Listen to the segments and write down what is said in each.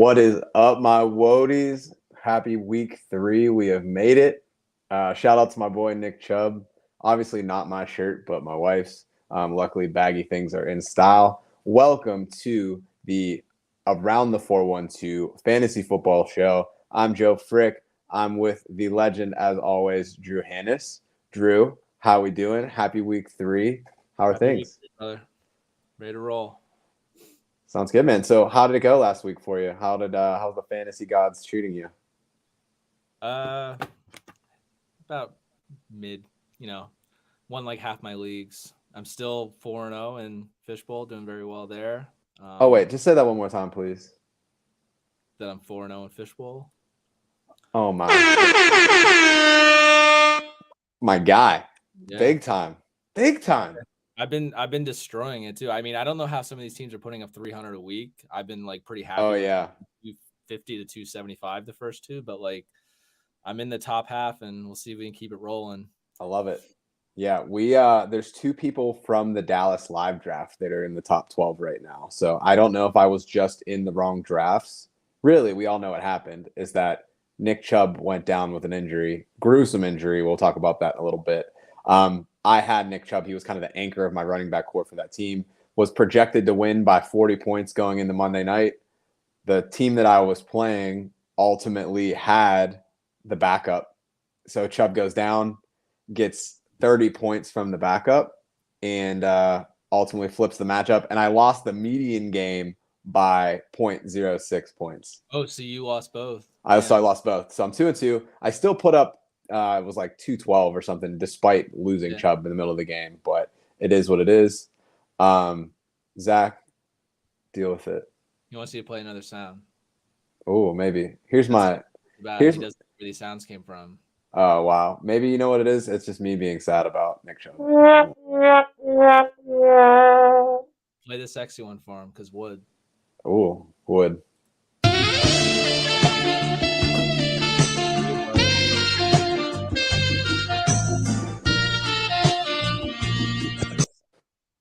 What is up, my woadies? Happy week 3. We have made it. Shout out to my boy Nick Chubb. Obviously not my shirt, but my wife's. Luckily, baggy things are in style. Welcome to the Around the 412 Fantasy Football Show. I'm Joe Frick. I'm with the legend, as always, Drew Hannis. Drew, how we doing? Happy week 3. How are things? Ready to roll. Sounds good, man. So how did it go last week for you? How's the fantasy gods treating you? About mid, won like half my leagues. I'm still 4-0 in Fishbowl, doing very well there. Oh, wait, just say that one more time, please. That I'm 4-0 in Fishbowl. Oh, my guy. Yeah. Big time. I've been destroying it too. I mean, I don't know how some of these teams are putting up 300 a week. I've been like pretty happy. Oh, yeah. 250 to 275 the first two, but like I'm in the top half and we'll see if we can keep it rolling. I love it. Yeah, there's 2 people from the Dallas live draft that are in the top 12 right now. So I don't know if I was just in the wrong drafts. Really, we all know what happened is that Nick Chubb went down with an injury, gruesome injury. We'll talk about that in a little bit. I had Nick Chubb. He was kind of the anchor of my running back core for that team. Was projected to win by 40 points going into Monday night. The team that I was playing ultimately had the backup. So Chubb goes down, gets 30 points from the backup, and ultimately flips the matchup. And I lost the median game by 0.06 points. Oh, so you lost both. I lost both. So I'm 2-2. I still put up it was like 212 or something, despite losing Chubb in the middle of the game. But it is what it is. Zach, deal with it. He wants you to play another sound. Oh, maybe. He doesn't know where these sounds came from. Oh, wow. Maybe you know what it is? It's just me being sad about Nick Chubb. Play the sexy one for him, because wood. Oh, wood.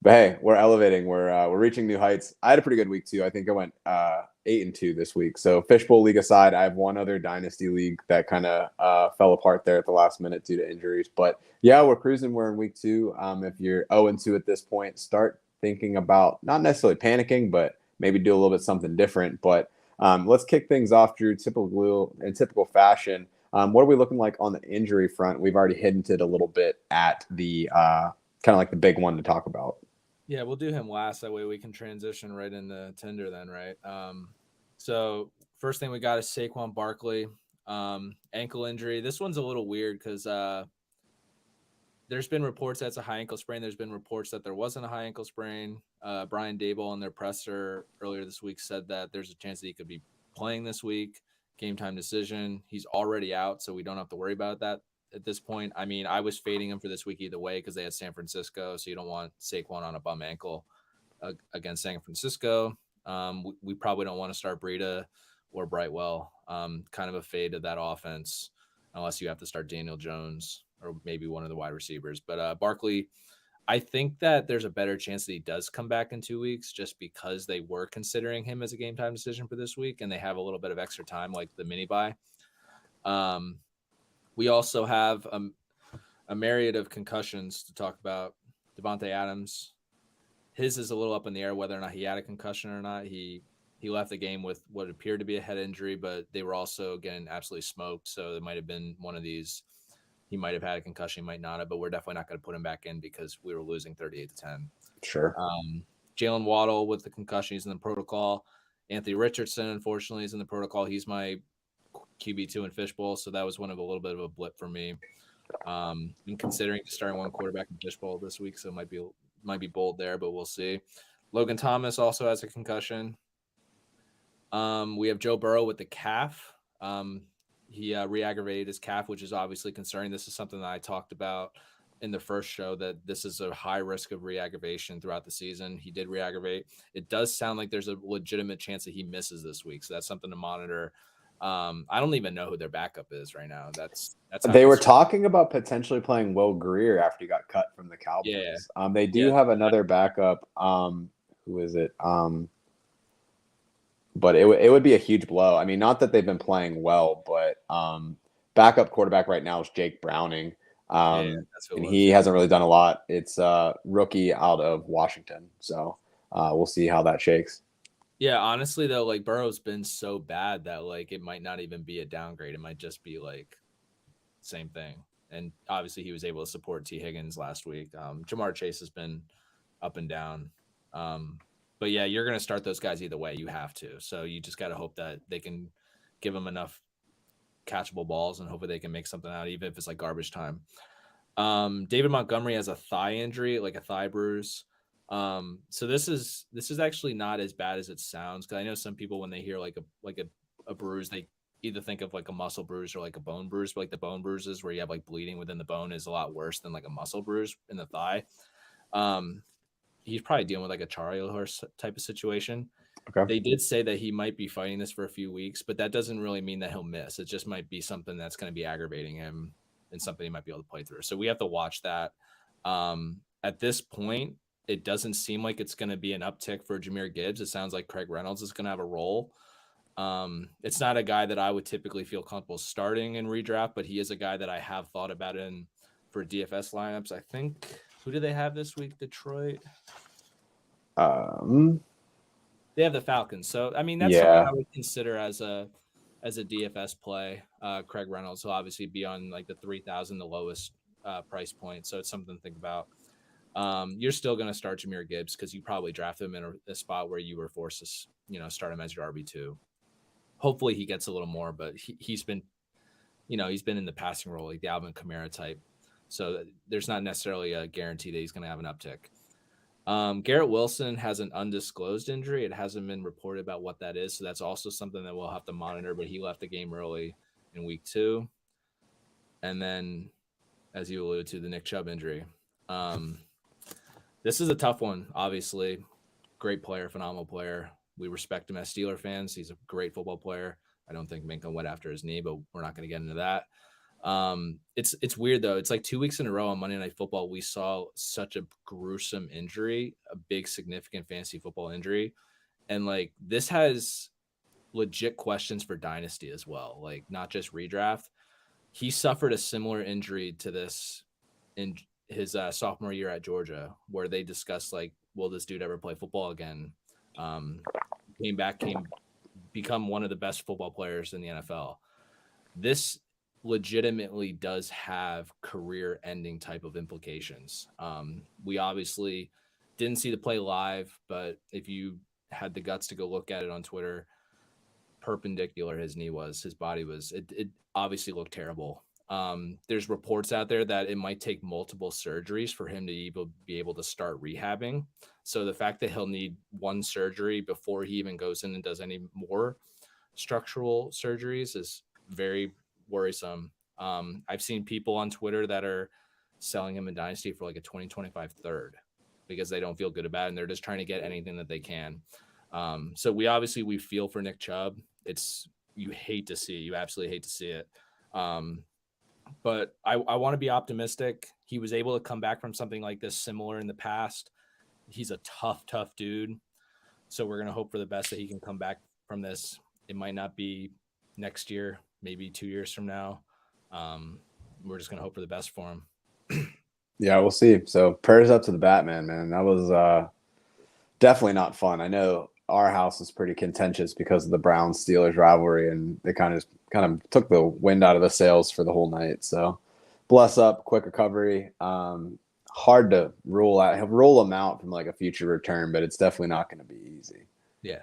But hey, we're elevating. We're reaching new heights. I had a pretty good week too. I think I went 8-2 this week. So Fishbowl League aside, I have one other dynasty league that kind of fell apart there at the last minute due to injuries. But yeah, we're cruising. We're in week 2. If you're 0-2 at this point, start thinking about not necessarily panicking, but maybe do a little bit something different. But let's kick things off, Drew. In typical fashion, what are we looking like on the injury front? We've already hinted a little bit at the kind of like the big one to talk about. Yeah, we'll do him last. That way we can transition right into Tinder then, right? So first thing we got is Saquon Barkley, ankle injury. This one's a little weird because there's been reports that's a high ankle sprain. There's been reports that there wasn't a high ankle sprain. Brian Daboll in their presser earlier this week said that there's a chance that he could be playing this week. Game time decision. He's already out, so we don't have to worry about that at this point. I mean, I was fading him for this week either way because they had San Francisco, so you don't want Saquon on a bum ankle against San Francisco. We probably don't want to start Breida or Brightwell. Kind of a fade of that offense unless you have to start Daniel Jones or maybe one of the wide receivers. But Barkley, I think that there's a better chance that he does come back in 2 weeks just because they were considering him as a game time decision for this week and they have a little bit of extra time like the mini bye. We also have a myriad of concussions to talk about. Devontae Adams, his is a little up in the air whether or not he had a concussion or not. He left the game with what appeared to be a head injury, but they were also getting absolutely smoked. So it might have been one of these. He might have had a concussion, he might not have, but we're definitely not going to put him back in because we were losing 38-10. Sure. Jalen Waddle with the concussion, he's in the protocol. Anthony Richardson, unfortunately, is in the protocol. He's my QB2 in Fishbowl, so that was a little bit of a blip for me. I'm considering starting one quarterback in Fishbowl this week, so it might be bold there, but we'll see. Logan Thomas also has a concussion. We have Joe Burrow with the calf. He re-aggravated his calf, which is obviously concerning. This is something that I talked about in the first show, that this is a high risk of re-aggravation throughout the season. He did re-aggravate. It does sound like there's a legitimate chance that he misses this week, so that's something to monitor. I don't even know who their backup is right now. That's they were talking about potentially playing Will Greer after he got cut from the Cowboys. Yeah. They do have another backup. Who is it? but it would be a huge blow. I mean, not that they've been playing well, but backup quarterback right now is Jake Browning. Yeah, that's who it And was. he hasn't really done a lot. It's a rookie out of Washington. So we'll see how that shakes. Yeah, honestly though, like Burrow's been so bad that like it might not even be a downgrade. It might just be like same thing. And obviously he was able to support T. Higgins last week. Jamar Chase has been up and down. But yeah, you're gonna start those guys either way. You have to. So you just gotta hope that they can give them enough catchable balls and hopefully they can make something out, even if it's like garbage time. David Montgomery has a thigh injury, like a thigh bruise. So this is actually not as bad as it sounds, because I know some people when they hear like a bruise, they either think of like a muscle bruise or like a bone bruise, but like the bone bruises where you have like bleeding within the bone is a lot worse than like a muscle bruise in the thigh. He's probably dealing with like a Charlie horse type of situation. Okay. They did say that he might be fighting this for a few weeks, but that doesn't really mean that he'll miss. It just might be something that's going to be aggravating him and something he might be able to play through. So we have to watch that. At this point, it doesn't seem like it's going to be an uptick for Jahmyr Gibbs. It sounds like Craig Reynolds is going to have a role. It's not a guy that I would typically feel comfortable starting in redraft, but he is a guy that I have thought about in for DFS lineups. I think, who do they have this week? Detroit. They have the Falcons. So, I mean, that's someone I would consider as a DFS play. Craig Reynolds will obviously be on like the 3,000, the lowest price point. So it's something to think about. You're still going to start Jahmyr Gibbs because you probably draft him in a spot where you were forced to, start him as your RB2. Hopefully he gets a little more, but he's been in the passing role, like the Alvin Kamara type. So there's not necessarily a guarantee that he's going to have an uptick. Garrett Wilson has an undisclosed injury. It hasn't been reported about what that is. So that's also something that we'll have to monitor, but he left the game early in week 2. And then, as you alluded to, the Nick Chubb injury. This is a tough one, obviously. Great player, phenomenal player. We respect him as Steeler fans. He's a great football player. I don't think Minka went after his knee, but we're not going to get into that. It's weird though. It's like 2 weeks in a row on Monday Night Football, we saw such a gruesome injury, a big significant fantasy football injury. And like, this has legit questions for dynasty as well. Like not just redraft. He suffered a similar injury to this in his sophomore year at Georgia, where they discussed like, will this dude ever play football again? Become one of the best football players in the NFL. This legitimately does have career-ending type of implications. We obviously didn't see the play live, but if you had the guts to go look at it on Twitter, perpendicular his knee was, his body was, it obviously looked terrible. There's reports out there that it might take multiple surgeries for him to be able to start rehabbing. So the fact that he'll need one surgery before he even goes in and does any more structural surgeries is very worrisome. I've seen people on Twitter that are selling him in Dynasty for like a 2025 third because they don't feel good about it and they're just trying to get anything that they can. So we feel for Nick Chubb. You absolutely hate to see it. But I want to be optimistic. He was able to come back from something like this similar in the past. He's a tough dude. So we're going to hope for the best that he can come back from this. It might not be next year, maybe 2 years from now. We're just going to hope for the best for him. Yeah, we'll see. So prayers up to the Batman, man. That was definitely not fun. I know our house is pretty contentious because of the Browns Steelers rivalry, and they kind of took the wind out of the sails for the whole night. So bless up, quick recovery. Hard to rule them out from like a future return, but it's definitely not going to be easy. Yeah.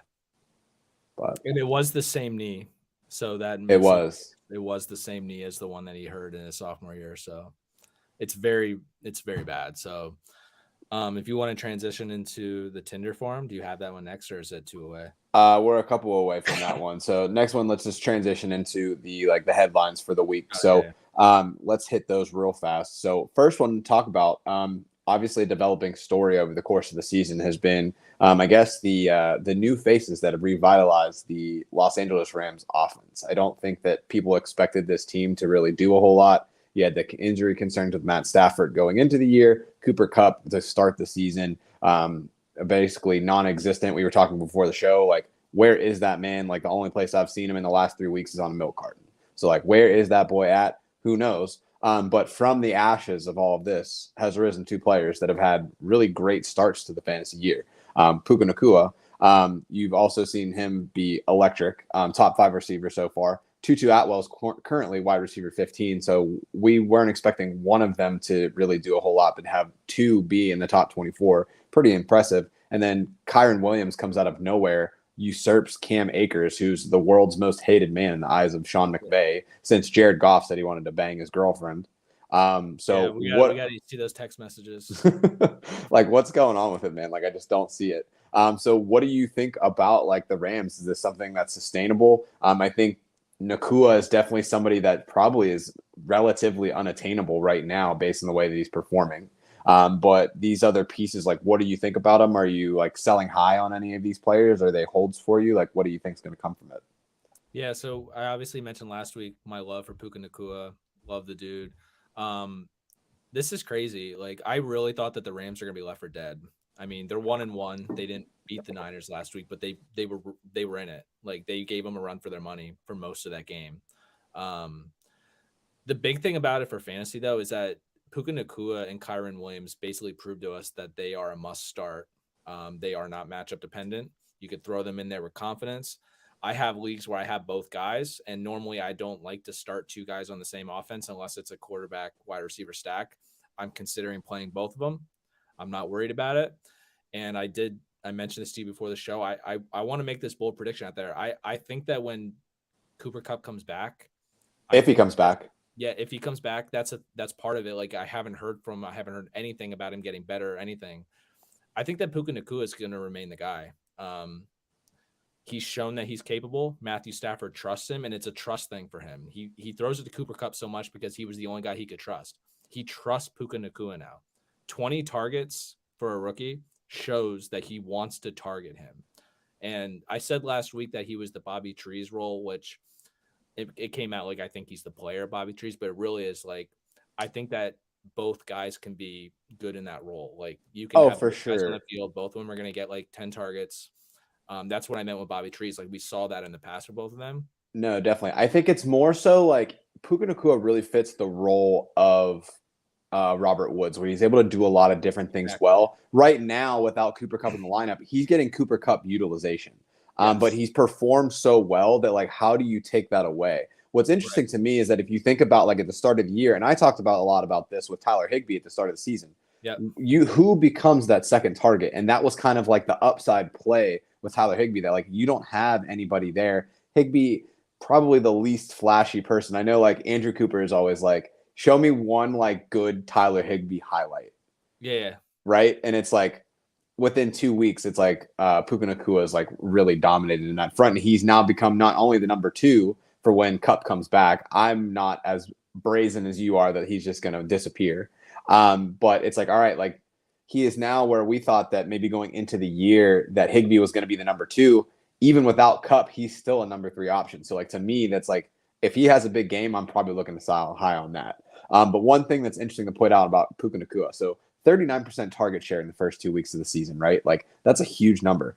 But and it was the same knee. So that it was the same knee as the one that he hurt in his sophomore year. So it's very bad. So if you want to transition into the Tinder forum, do you have that one next or is it 2 away? We're a couple away from that one. So next one, let's just transition into the headlines for the week. Okay. So let's hit those real fast. So first one to talk about, obviously a developing story over the course of the season has been, I guess the new faces that have revitalized the Los Angeles Rams offense. I don't think that people expected this team to really do a whole lot. You had the injury concerns with Matt Stafford going into the year, Cooper Kupp to start the season, basically non-existent. We were talking before the show, like where is that man? Like the only place I've seen him in the last 3 weeks is on a milk carton. So like, where is that boy at? Who knows? But from the ashes of all of this has risen two players that have had really great starts to the fantasy year. Puka Nacua, you've also seen him be electric, top 5 receiver so far. Tutu Atwell's currently wide receiver 15, so we weren't expecting one of them to really do a whole lot, but have two be in the top 24, pretty impressive. And then Kyron Williams comes out of nowhere, usurps Cam Akers, who's the world's most hated man in the eyes of Sean McVay, since Jared Goff said he wanted to bang his girlfriend. So we what? got to see those text messages. Like, what's going on with it, man? Like, I just don't see it. So what do you think about like the Rams? Is this something that's sustainable? I think Nakua is definitely somebody that probably is relatively unattainable right now based on the way that he's performing. But these other pieces, like, what do you think about them? Are you like selling high on any of these players? Are they holds for you? Like, what do you think is going to come from it? Yeah, so I obviously mentioned last week my love for Puka Nacua. Love the dude. This is crazy. Like, I really thought that the Rams are gonna be left for dead. I mean, they're 1-1. They didn't beat the Niners last week, but they were in it. Like, they gave them a run for their money for most of that game. Um, the big thing about it for fantasy though is that Puka Nacua and Kyron Williams basically proved to us that they are a must start. They are not matchup dependent. You could throw them in there with confidence. I have leagues where I have both guys, and normally I don't like to start two guys on the same offense unless it's a quarterback wide receiver stack. I'm considering playing both of them. I'm not worried about it. And I mentioned this to you before the show. I want to make this bold prediction out there. I think that when Cooper Kupp comes back, I If he think comes back. yeah, if he comes back, that's part of it. Like, I haven't heard anything about him getting better or anything. I think that Puka Nacua is going to remain the guy. He's shown that he's capable. Matthew Stafford trusts him, and it's a trust thing for him. He throws it to Cooper Kupp so much because he was the only guy he could trust. He trusts Puka Nacua now. 20 targets for a rookie shows that he wants to target him. And I said last week that he was the Bobby Trees role, which it came out like I think he's the player, Bobby Trees, but it really is like I think that both guys can be good in that role. Like, you can Oh, have for both guys on the sure. field, both of them are going to get like 10 targets. That's what I meant with Bobby Trees. Like, we saw that in the past for both of them. No, definitely. I think it's more so like Puka Nacua really fits the role of Robert Woods, where he's able to do a lot of different things Exactly. well. Right now, without Cooper Kupp in the lineup, he's getting Cooper Kupp utilization. But Yes. he's performed so well that, like, how do you take that away? What's Right. interesting to me is that if you think about, like, at the start of the year, and I talked about a lot about this with Tyler Higbee at the start of the season, Yep. who becomes that second target? And that was kind of like the upside play with Tyler Higbee, that like you don't have anybody there. Higbee, probably the least flashy person. I know, like, Andrew Cooper is always like, show me one like good Tyler Higbee highlight, Yeah. right? And it's like within 2 weeks, it's like Puka Nacua is like really dominated in that front, and he's now become not only the number 2 for when Cup comes back. I'm not as brazen as you are that he's just going to disappear, but it's like, all right, like he is now where we thought that maybe going into the year that Higbee was going to be the number 2. Even without Cup, he's still a number 3 option. So like to me, that's like if he has a big game, I'm probably looking to sell high on that. But one thing that's interesting to point out about Puka Nacua, so 39% target share in the first 2 weeks of the season, right? Like that's a huge number.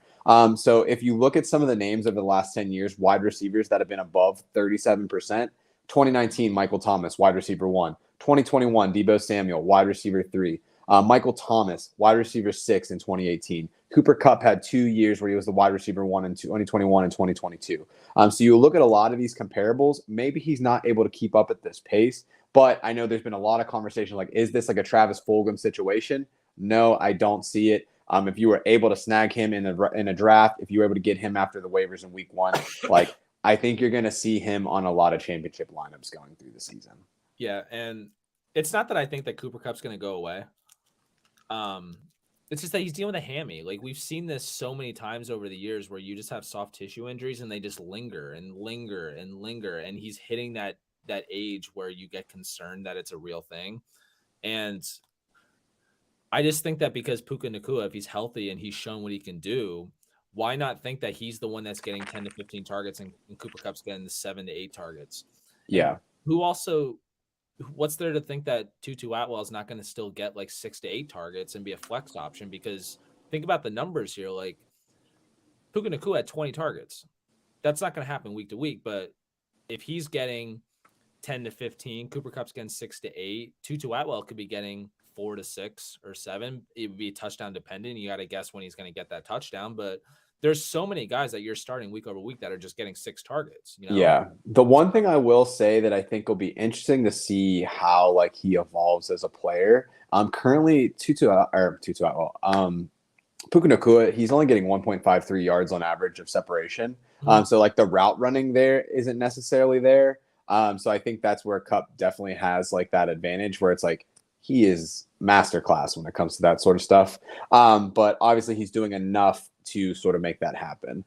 So if you look at some of the names over the last 10 years, wide receivers that have been above 37%, 2019, Michael Thomas, wide receiver 1. 2021, Deebo Samuel, wide receiver 3. Michael Thomas, wide receiver 6 in 2018. Cooper Kupp had 2 years where he was the wide receiver 1 in 2021 and 2022. So you look at a lot of these comparables, maybe he's not able to keep up at this pace. But I know there's been a lot of conversation like, is this like a Travis Fulgham situation? No, I don't see it. If you were able to snag him in a draft, if you were able to get him after the waivers in week 1, like I think you're going to see him on a lot of championship lineups going through the season. Yeah. And it's not that I think that Cooper Kupp's going to go away. It's just that he's dealing with a hammy. Like, we've seen this so many times over the years where you just have soft tissue injuries and they just linger and linger and linger. And he's hitting that age where you get concerned that it's a real thing. And I just think that because Puka Nacua, if he's healthy and he's shown what he can do, why not think that he's the one that's getting 10 to 15 targets and Cooper Kupp's getting the 7 to 8 targets? And Yeah. what's there to think that Tutu Atwell is not going to still get like 6 to 8 targets and be a flex option? Because think about the numbers here. Like, Puka Nacua had 20 targets. That's not going to happen week to week, but if he's getting 10 to 15, Cooper Cup's getting 6 to 8, Tutu Atwell could be getting 4 to 6 or 7. It would be touchdown dependent. You got to guess when he's going to get that touchdown, but there's so many guys that you're starting week over week that are just getting 6 targets, you know? Yeah. The one thing I will say that I think will be interesting to see how like he evolves as a player. Currently Puka Nacua, he's only getting 1.53 yards on average of separation. So like the route running there isn't necessarily there. So I think that's where Cup definitely has like that advantage where it's like he is masterclass when it comes to that sort of stuff. But obviously he's doing enough to sort of make that happen.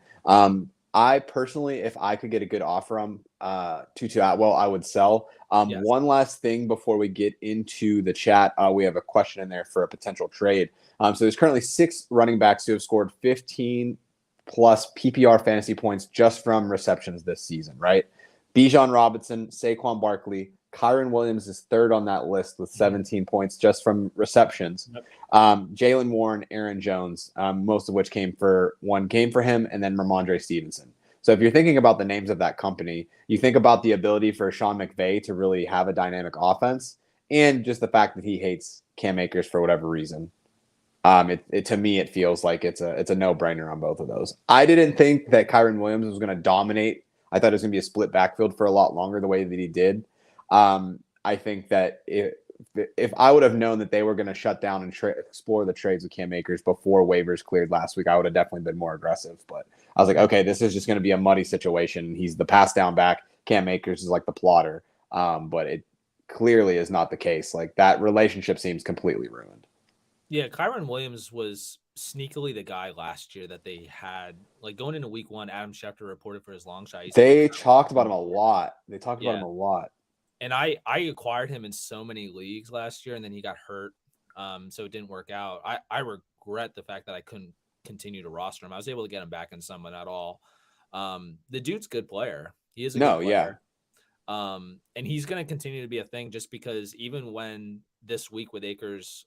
I personally, if I could get a good offer on Tutu Atwell, I would sell. Yes. One last thing before we get into the chat, we have a question in there for a potential trade. So there's currently 6 running backs who have scored 15 plus PPR fantasy points just from receptions this season, right? Bijan Robinson, Saquon Barkley, Kyron Williams is third on that list with 17 points just from receptions. Yep. Jalen Warren, Aaron Jones, most of which came for one game for him, and then Ramondre Stevenson. So if you're thinking about the names of that company, you think about the ability for Sean McVay to really have a dynamic offense and just the fact that he hates Cam Akers for whatever reason. To me, it feels like it's a no-brainer on both of those. I didn't think that Kyron Williams was going to dominate. I thought it was going to be a split backfield for a lot longer the way that he did. I think that if I would have known that they were going to shut down and explore the trades with Cam Akers before waivers cleared last week, I would have definitely been more aggressive. But I was like, okay, this is just going to be a muddy situation. He's the pass down back. Cam Akers is like the plotter. But it clearly is not the case. Like that relationship seems completely ruined. Yeah, Kyron Williams was sneakily the guy last year that they had. Like going into week 1, Adam Schefter reported for his long shot. They talked about him a lot. And I acquired him in so many leagues last year, and then he got hurt, so it didn't work out. I regret the fact that I couldn't continue to roster him. I was able to get him back in some, but not all. The dude's a good player. He is a good player. Yeah. And he's going to continue to be a thing just because even when this week with Akers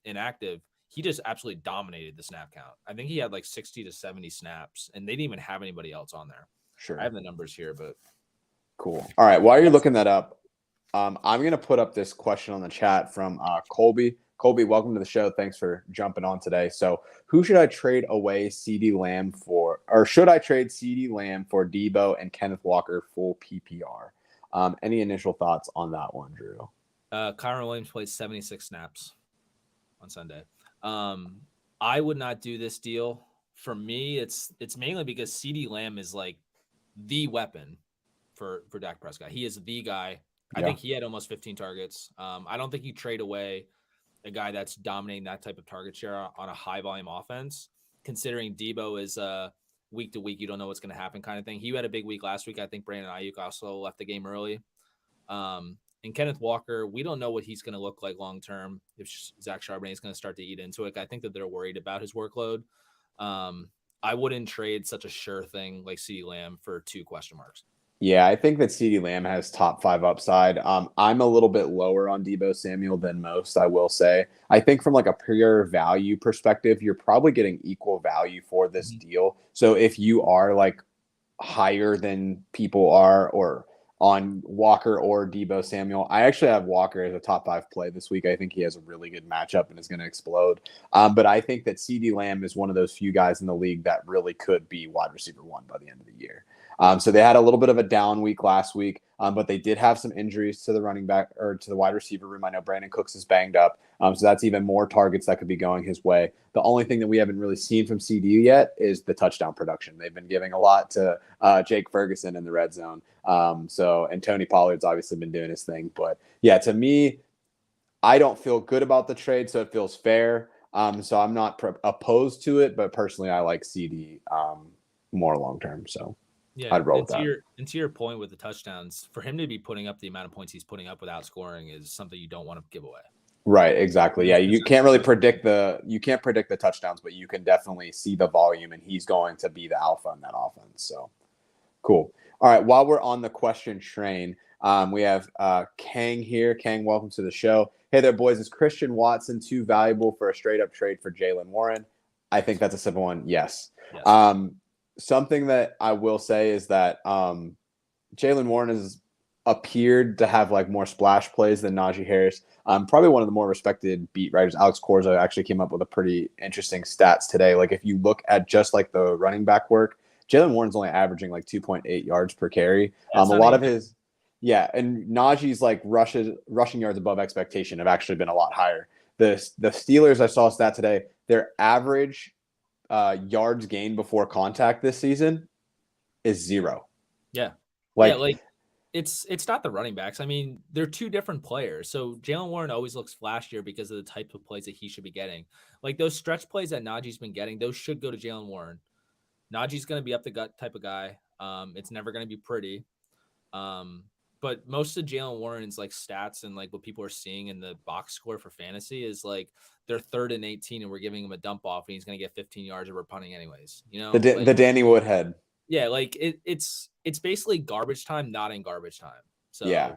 inactive, he just absolutely dominated the snap count. I think he had like 60 to 70 snaps, and they didn't even have anybody else on there. Sure. I have the numbers here, but cool. All right. While you're looking that up, I'm going to put up this question on the chat from Colby. Colby, welcome to the show. Thanks for jumping on today. So who should I trade away CeeDee Lamb for, or should I trade CeeDee Lamb for Debo and Kenneth Walker full PPR? Any initial thoughts on that one, Drew? Kyron Williams played 76 snaps on Sunday. I would not do this deal. For me, it's mainly because CeeDee Lamb is like the weapon for Dak Prescott. He is the guy. I think he had almost 15 targets. I don't think you trade away a guy that's dominating that type of target share on a high volume offense, considering Debo is week to week, you don't know what's going to happen kind of thing. He had a big week last week. I think Brandon Ayuk also left the game early. And Kenneth Walker, we don't know what he's going to look like long term. If Zach Charbonnet is going to start to eat into it, I think that they're worried about his workload. I wouldn't trade such a sure thing like CeeDee Lamb for 2 question marks. Yeah, I think that CeeDee Lamb has top 5 upside. I'm a little bit lower on Debo Samuel than most, I will say. I think from like a pure value perspective, you're probably getting equal value for this deal. So if you are like higher than people are or on Walker or Debo Samuel, I actually have Walker as a top 5 play this week. I think he has a really good matchup and is going to explode. But I think that CeeDee Lamb is one of those few guys in the league that really could be wide receiver 1 by the end of the year. So they had a little bit of a down week last week, but they did have some injuries to the running back or to the wide receiver room. I know Brandon Cooks is banged up, so that's even more targets that could be going his way. The only thing that we haven't really seen from CD yet is the touchdown production. They've been giving a lot to Jake Ferguson in the red zone. And Tony Pollard's obviously been doing his thing. But yeah, to me, I don't feel good about the trade, so it feels fair. So I'm not opposed to it, but personally, I like CD more long term. So. Yeah, I'd roll with that. And to your point with the touchdowns, for him to be putting up the amount of points he's putting up without scoring is something you don't want to give away. Right, exactly. Yeah, you can't really predict the touchdowns, but you can definitely see the volume, and he's going to be the alpha in that offense. So cool. All right, while we're on the question train, we have Kang here. Kang, welcome to the show. Hey there, boys. Is Christian Watson too valuable for a straight up trade for Jalen Warren? I think that's a simple one. Yes. Yes. Something that I will say is that Jaylen Warren has appeared to have like more splash plays than Najee Harris. Probably one of the more respected beat writers, Alex Corzo, actually came up with a pretty interesting stats today. Like if you look at just like the running back work, Jaylen Warren's only averaging like 2.8 yards per carry. That's A not lot of anything. his, yeah, and Najee's like rushing yards above expectation have actually been a lot higher. The Steelers, I saw a stat today, their average yards gained before contact this season is 0. Yeah. Yeah, Like like it's not the running backs. I mean, they're two different players. So Jaylen Warren always looks flashier because of the type of plays that he should be getting. Like those stretch plays that Najee's been getting, those should go to Jaylen Warren. Najee's going to be up the gut type of guy. It's never going to be pretty. Um, but most of Jaylen Warren's like stats and like what people are seeing in the box score for fantasy is like they're 3rd and 18 and we're giving him a dump off and he's going to get 15 yards or we're punting anyways. You know, like the Danny Woodhead. yeah, like it's basically garbage time, not in garbage time. Yeah. So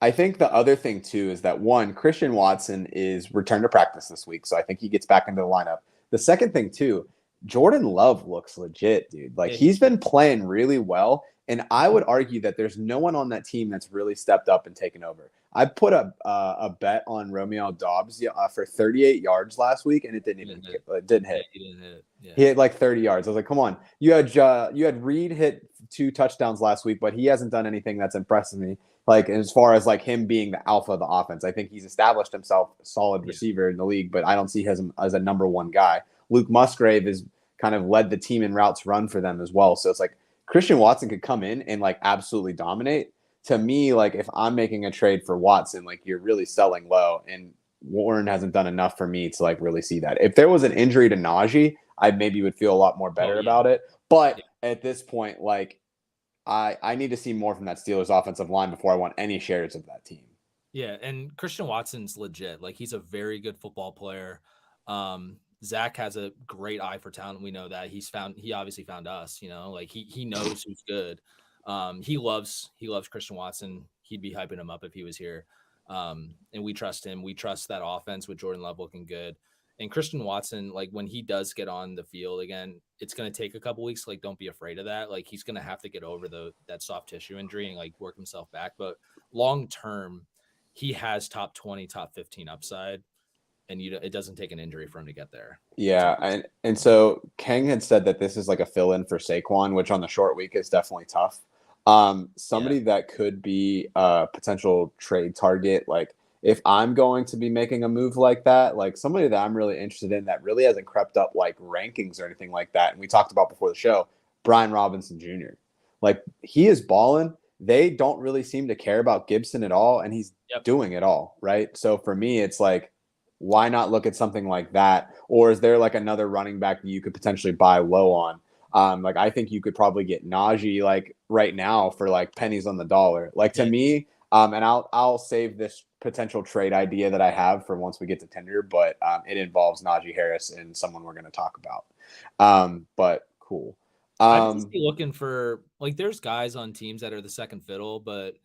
I think the other thing too is that one, Christian Watson is returned to practice this week, so I think he gets back into the lineup. The second thing too, Jordan Love looks legit, dude. Like yeah, he's been playing really well, and I would argue that there's no one on that team that's really stepped up and taken over. I put a bet on Romeo Dobbs for 38 yards last week, and it didn't even hit. It didn't hit. he didn't hit it. Yeah. He hit like 30 yards. I was like, come on. You had Reed hit 2 touchdowns last week, but he hasn't done anything that's impressed me. Like as far as like him being the alpha of the offense, I think he's established himself a solid receiver in the league, but I don't see him as a number one guy. Luke Musgrave has kind of led the team in routes run for them as well. So it's like Christian Watson could come in and like absolutely dominate. To me, like if I'm making a trade for Watson, like you're really selling low, and Warren hasn't done enough for me to like really see that. If there was an injury to Najee, I maybe would feel a lot more better about it. But at this point, like I need to see more from that Steelers offensive line before I want any shares of that team. Yeah, and Christian Watson's legit. Like he's a very good football player. Zach has a great eye for talent. We know that he obviously found us, you know, like he knows who's good. He loves Christian Watson. He'd be hyping him up if he was here. And we trust him. We trust that offense with Jordan Love looking good. And Christian Watson, like when he does get on the field again, it's going to take a couple weeks. Like, don't be afraid of that. Like he's going to have to get over that soft tissue injury and like work himself back. But long term, he has top 20, top 15 upside. And it doesn't take an injury for him to get there. Yeah, and so Kang had said that this is like a fill-in for Saquon, which on the short week is definitely tough. Somebody that could be a potential trade target, like if I'm going to be making a move like that, like somebody that I'm really interested in that really hasn't crept up like rankings or anything like that. And we talked about before the show, Brian Robinson Jr. Like he is balling. They don't really seem to care about Gibson at all, and he's doing it all, right? So for me, it's like, why not look at something like that? Or is there like another running back that you could potentially buy low on? Like I think you could probably get Najee like right now for like pennies on the dollar. Like to me, and I'll save this potential trade idea that I have for once we get to Tinder, but it involves Najee Harris and someone we're going to talk about. But cool. I'm just looking for like there's guys on teams that are the second fiddle, but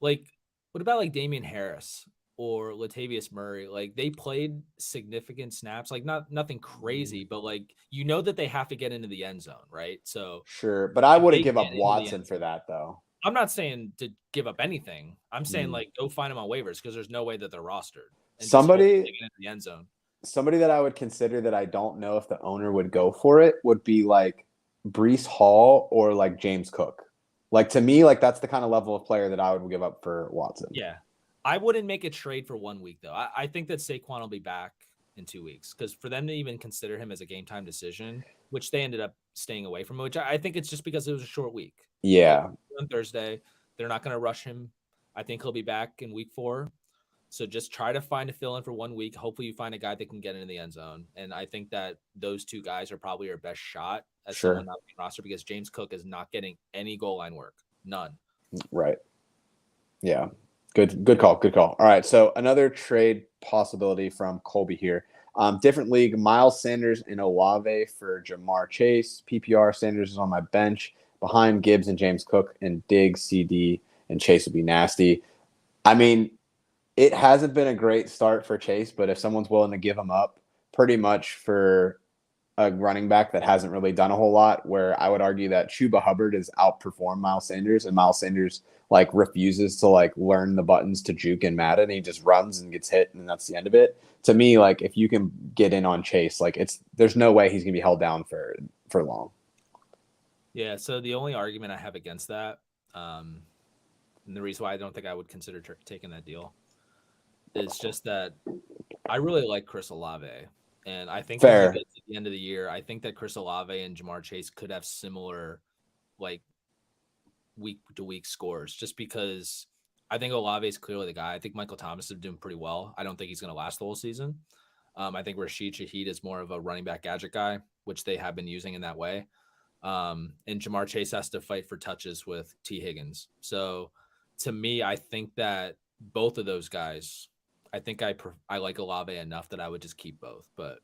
like what about like Damian Harris or Latavius Murray? Like they played significant snaps, like nothing crazy, but like you know that they have to get into the end zone, right? So sure, but I wouldn't give up Watson for that though. I'm not saying to give up anything. I'm saying like go find them on waivers because there's no way that they're rostered. And somebody get into the end zone. Somebody that I would consider that I don't know if the owner would go for it would be like Breece Hall or like James Cook. Like to me, like that's the kind of level of player that I would give up for Watson. Yeah. I wouldn't make a trade for 1 week though. I think that Saquon will be back in 2 weeks because for them to even consider him as a game time decision, which they ended up staying away from, which I think it's just because it was a short week. Yeah. On Thursday, they're not going to rush him. I think he'll be back in week 4. So just try to find a fill in for 1 week. Hopefully you find a guy that can get into the end zone. And I think that those two guys are probably your best shot as someone not being roster because James Cook is not getting any goal line work. None. Right. Yeah. Good call. All right. So another trade possibility from Colby here. Different league, Miles Sanders and Olave for Jamar Chase. PPR, Sanders is on my bench behind Gibbs and James Cook, and Diggs, CD, and Chase would be nasty. I mean, it hasn't been a great start for Chase, but if someone's willing to give him up pretty much for a running back that hasn't really done a whole lot, where I would argue that Chuba Hubbard has outperformed Miles Sanders, and Miles Sanders like refuses to like learn the buttons to juke in Madden. He just runs and gets hit, and that's the end of it. To me, like if you can get in on Chase, like there's no way he's gonna be held down for long. Yeah. So the only argument I have against that, and the reason why I don't think I would consider taking that deal, is just that I really like Chris Olave. And I think when he Fair. gets to the end of the year, I think that Chris Olave and Jamar Chase could have similar, like, week to week scores, just because I think Olave is clearly the guy. I think Michael Thomas is doing pretty well. I don't think he's going to last the whole season. I think Rashid Shaheed is more of a running back gadget guy, which they have been using in that way. And Jamar Chase has to fight for touches with T. Higgins. So to me, I think that both of those guys, I think I like Olave enough that I would just keep both, but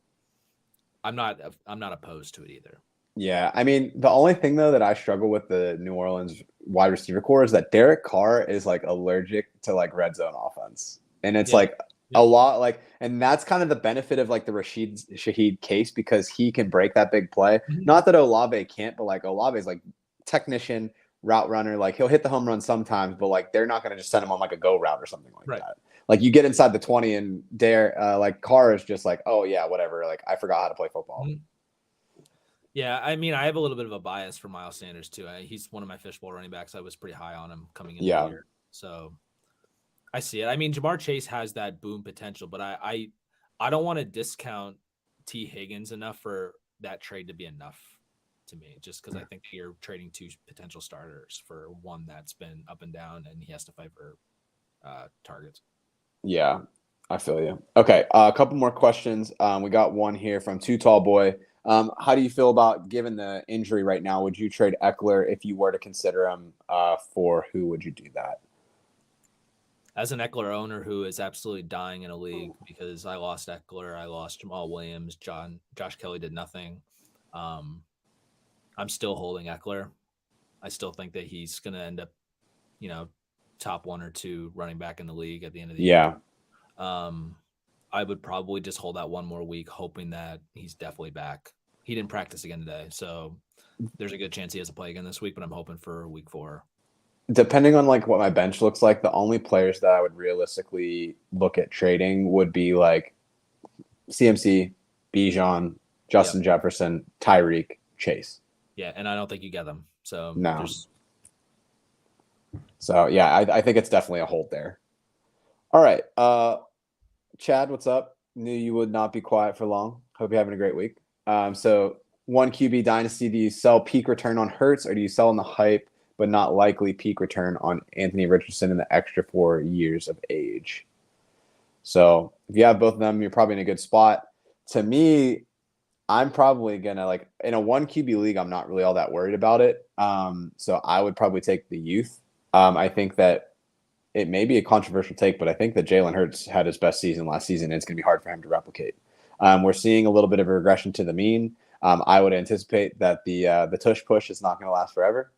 I'm not opposed to it either. Yeah, I mean, the only thing though that I struggle with the New Orleans wide receiver core is that Derek Carr is like allergic to like red zone offense, and it's Yeah. like a lot like, and that's kind of the benefit of like the Rashid Shaheed case because he can break that big play. Mhm. Not that Olave can't, but like Olave is like technician route runner. Like he'll hit the home run sometimes, but like they're not going to just send him on like a go route or something like Right. that. Like you get inside the 20 and like Carr is just like, oh yeah, whatever. Like I forgot how to play football. Mhm. Yeah, I mean, I have a little bit of a bias for Miles Sanders too. He's one of my fishbowl running backs. I was pretty high on him coming into the Yeah. year, so I see it. I mean, Jamar Chase has that boom potential, but I don't want to discount T. Higgins enough for that trade to be enough to me. Just because I think you're trading two potential starters for one that's been up and down, and he has to fight for targets. Yeah, I feel you. Okay, a couple more questions. We got one here from Too Tall Boy. How do you feel about given the injury right now? Would you trade Eckler if you were to consider him? For who would you do that? As an Eckler owner who is absolutely dying in a league because I lost Eckler, I lost Jamal Williams, Josh Kelly did nothing. Um, I'm still holding Eckler. I still think that he's going to end up, top one or two running back in the league at the end of the Yeah, year. Um, I would probably just hold out one more week, hoping that he's definitely back. He didn't practice again today, so there's a good chance he has to play again this week. But I'm hoping for week 4. depending on like what my bench looks like, the only players that I would realistically look at trading would be like CMC, Bijan, Yep. Justin Jefferson, Tyreek, Chase. Yeah, and I don't think you get them. So No. there's So yeah, I think it's definitely a hold there. All right. Chad, what's up? Knew you would not be quiet for long. Hope you're having a great week. So one QB dynasty, do you sell peak return on Hurts or do you sell in the hype but not likely peak return on Anthony Richardson in the extra 4 years of age? So if you have both of them, you're probably in a good spot. To me, I'm probably gonna like in a one QB league, I'm not really all that worried about it. So I would probably take the youth. I think that it may be a controversial take, but I think that Jalen Hurts had his best season last season, and it's going to be hard for him to replicate. We're seeing a little bit of a regression to the mean. I would anticipate that the tush push is not going to last forever.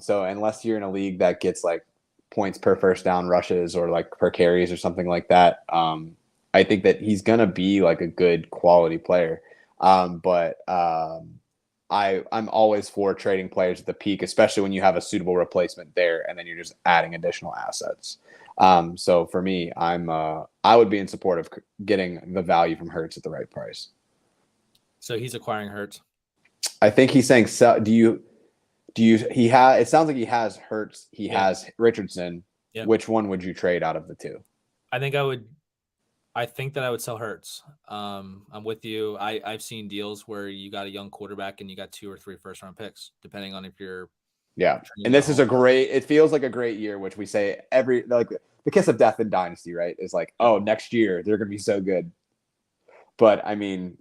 So unless you're in a league that gets like points per first down rushes or like per carries or something like that, I think that he's going to be like a good quality player. I'm always for trading players at the peak, especially when you have a suitable replacement there, and then you're just adding additional assets. So for me, I would be in support of getting the value from Hurts at the right price. so he's acquiring Hurts. I think he's saying, he has, it sounds like he has Hurts, he has Richardson. Yep. Which one would you trade out of the two? I think that I would sell Hurts. I'm with you. I've seen deals where you got a young quarterback and you got 2 or 3 first round picks, depending on if you're. Yeah. And this is it feels like a great year, which we say like the kiss of death in Dynasty, right? Is like, oh, next year they're going to be so good. But I mean,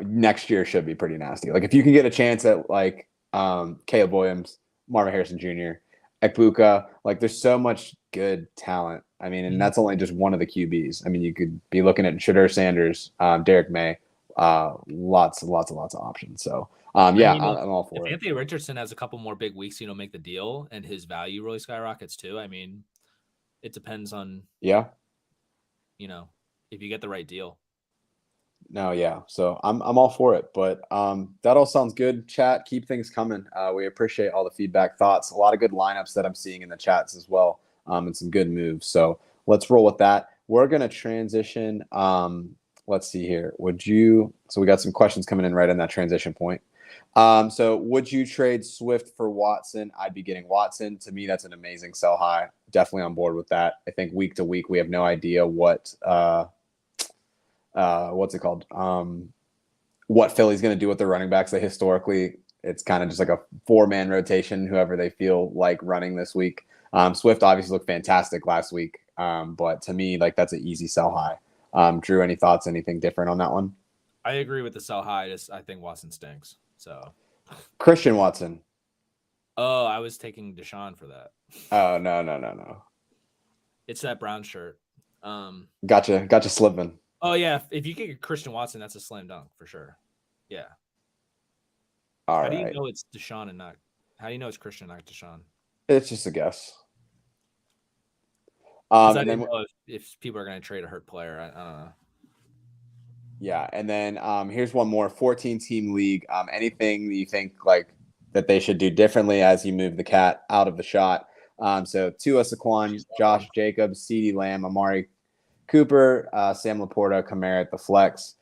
next year should be pretty nasty. Like if you can get a chance at like Caleb Williams, Marvin Harrison Jr., Ekbuka, like there's so much good talent. I mean, and that's only just one of the QBs. I mean, you could be looking at Shadur Sanders, Derek May, lots and lots of options. So I'm all for if it. Anthony Richardson has a couple more big weeks, make the deal and his value really skyrockets too. I mean, it depends on if you get the right deal. No, yeah. So I'm all for it. But that all sounds good. Chat, keep things coming. We appreciate all the feedback, thoughts, a lot of good lineups that I'm seeing in the chats as well, and some good moves. So let's roll with that. We're gonna transition. Let's see here. So we got some questions coming in right in that transition point. So would you trade Swift for Watson? I'd be getting Watson. To me, that's an amazing sell high. Definitely on board with that. I think week to week we have no idea what's it called? What Philly's going to do with their running backs. They historically, it's kind of just like a 4-man rotation, whoever they feel like running this week. Swift obviously looked fantastic last week, but to me, like that's an easy sell high. Drew, any thoughts? Anything different on that one? I agree with the sell high. I think Watson stinks. So Christian Watson. Oh, I was taking Deshaun for that. Oh no. It's that brown shirt. Gotcha slipping. Oh yeah, if you get Christian Watson, that's a slam dunk for sure. Yeah. All How do you right. know it's Deshaun and not? How do you know it's Christian, not Deshaun? It's just a guess. Because I And didn't then know if people are going to trade a hurt player. I don't know. yeah, and then here's one more 14-team league. Anything that you think like that they should do differently as you move the cat out of the shot? So Tua Saquon, Josh Jacobs, CeeDee Lamb, Amari Cooper, Sam Laporta, Kamara at the flex.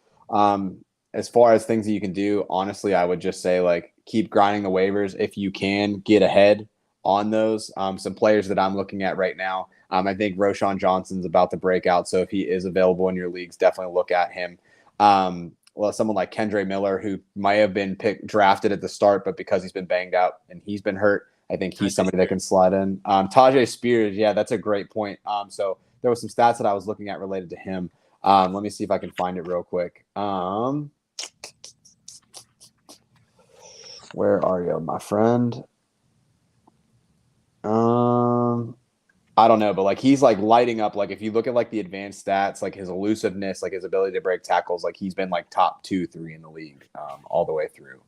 As far as things that you can do, honestly, I would just say like keep grinding the waivers if you can get ahead on those. Some players that I'm looking at right now. I think Roshan Johnson's about to break out, so if he is available in your leagues, definitely look at him. Well, someone like Kendre Miller, who might have been drafted at the start, but because he's been banged out and he's been hurt, I think he's somebody that can slide in. Tajay Spears, yeah, that's a great point. So there were some stats that I was looking at related to him. Let me see if I can find it real quick. Where are you, my friend? I don't know, but like he's like lighting up. Like if you look at like the advanced stats, like his elusiveness, like his ability to break tackles, like he's been like top 2, 3 in the league all the way through.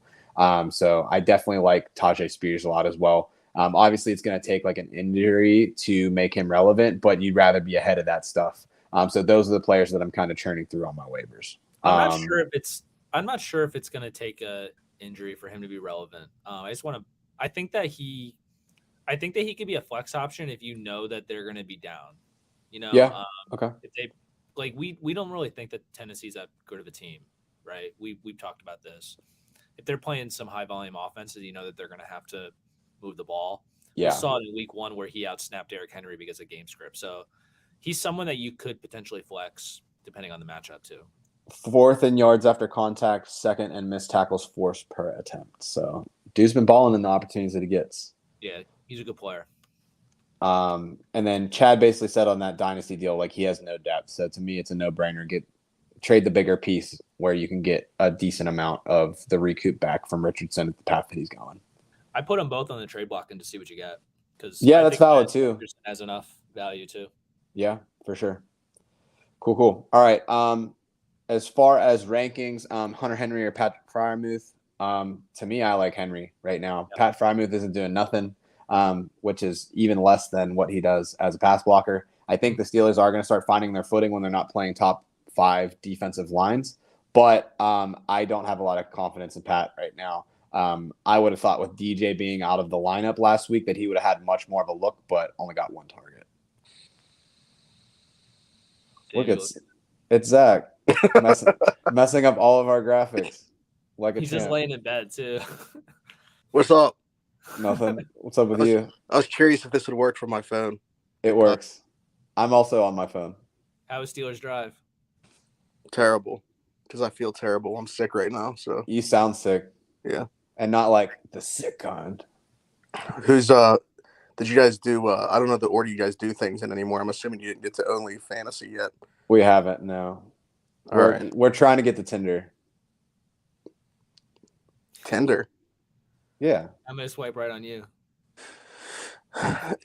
So I definitely like Tajay Spears a lot as well. Obviously, it's going to take like an injury to make him relevant, but you'd rather be ahead of that stuff. So those are the players that I'm kind of churning through on my waivers. I'm not sure if it's. I'm not sure if it's going to take a injury for him to be relevant. I just want to. I think that he could be a flex option if you know that they're going to be down. You know, Yeah. Okay. if they like, we don't really think that Tennessee's that good of a team, right? We've talked about this. If they're playing some high volume offenses, you know that they're going to have to move the ball. Yeah. We saw it in week 1 where he outsnapped Derrick Henry because of game script. So he's someone that you could potentially flex depending on the matchup too. 4th in yards after contact, 2nd in missed tackles forced per attempt. So dude's been balling in the opportunities that he gets. Yeah, he's a good player. And then Chad basically said on that dynasty deal, like he has no depth. So to me, it's a no-brainer. Trade the bigger piece where you can get a decent amount of the recoup back from Richardson at the path that he's going. I put them both on the trade block and to see what you get because that's valid too. Richardson has enough value too. Yeah, for sure. Cool. All right. As far as rankings, Hunter Henry or Pat Fryermuth, to me, I like Henry right now. Yep. Pat Fryermuth isn't doing nothing, which is even less than what he does as a pass blocker. I think the Steelers are going to start finding their footing when they're not playing top 5 defensive lines, but I don't have a lot of confidence in Pat right now. I would have thought with DJ being out of the lineup last week that he would have had much more of a look, but only got 1 target. Look, it's Zach messing up all of our graphics. He's just laying in bed too. What's up? Nothing. What's up with you? I was curious if this would work for my phone. It works. I'm also on my phone. How was Steelers drive? Terrible. Because I feel terrible. I'm sick right now. So you sound sick. Yeah. And not like the sick kind. Did you guys do I don't know the order you guys do things in anymore. I'm assuming you didn't get to OnlyFantasy yet. We haven't, no. We're trying to get to Tinder. Tinder? Yeah. I'm gonna swipe right on you.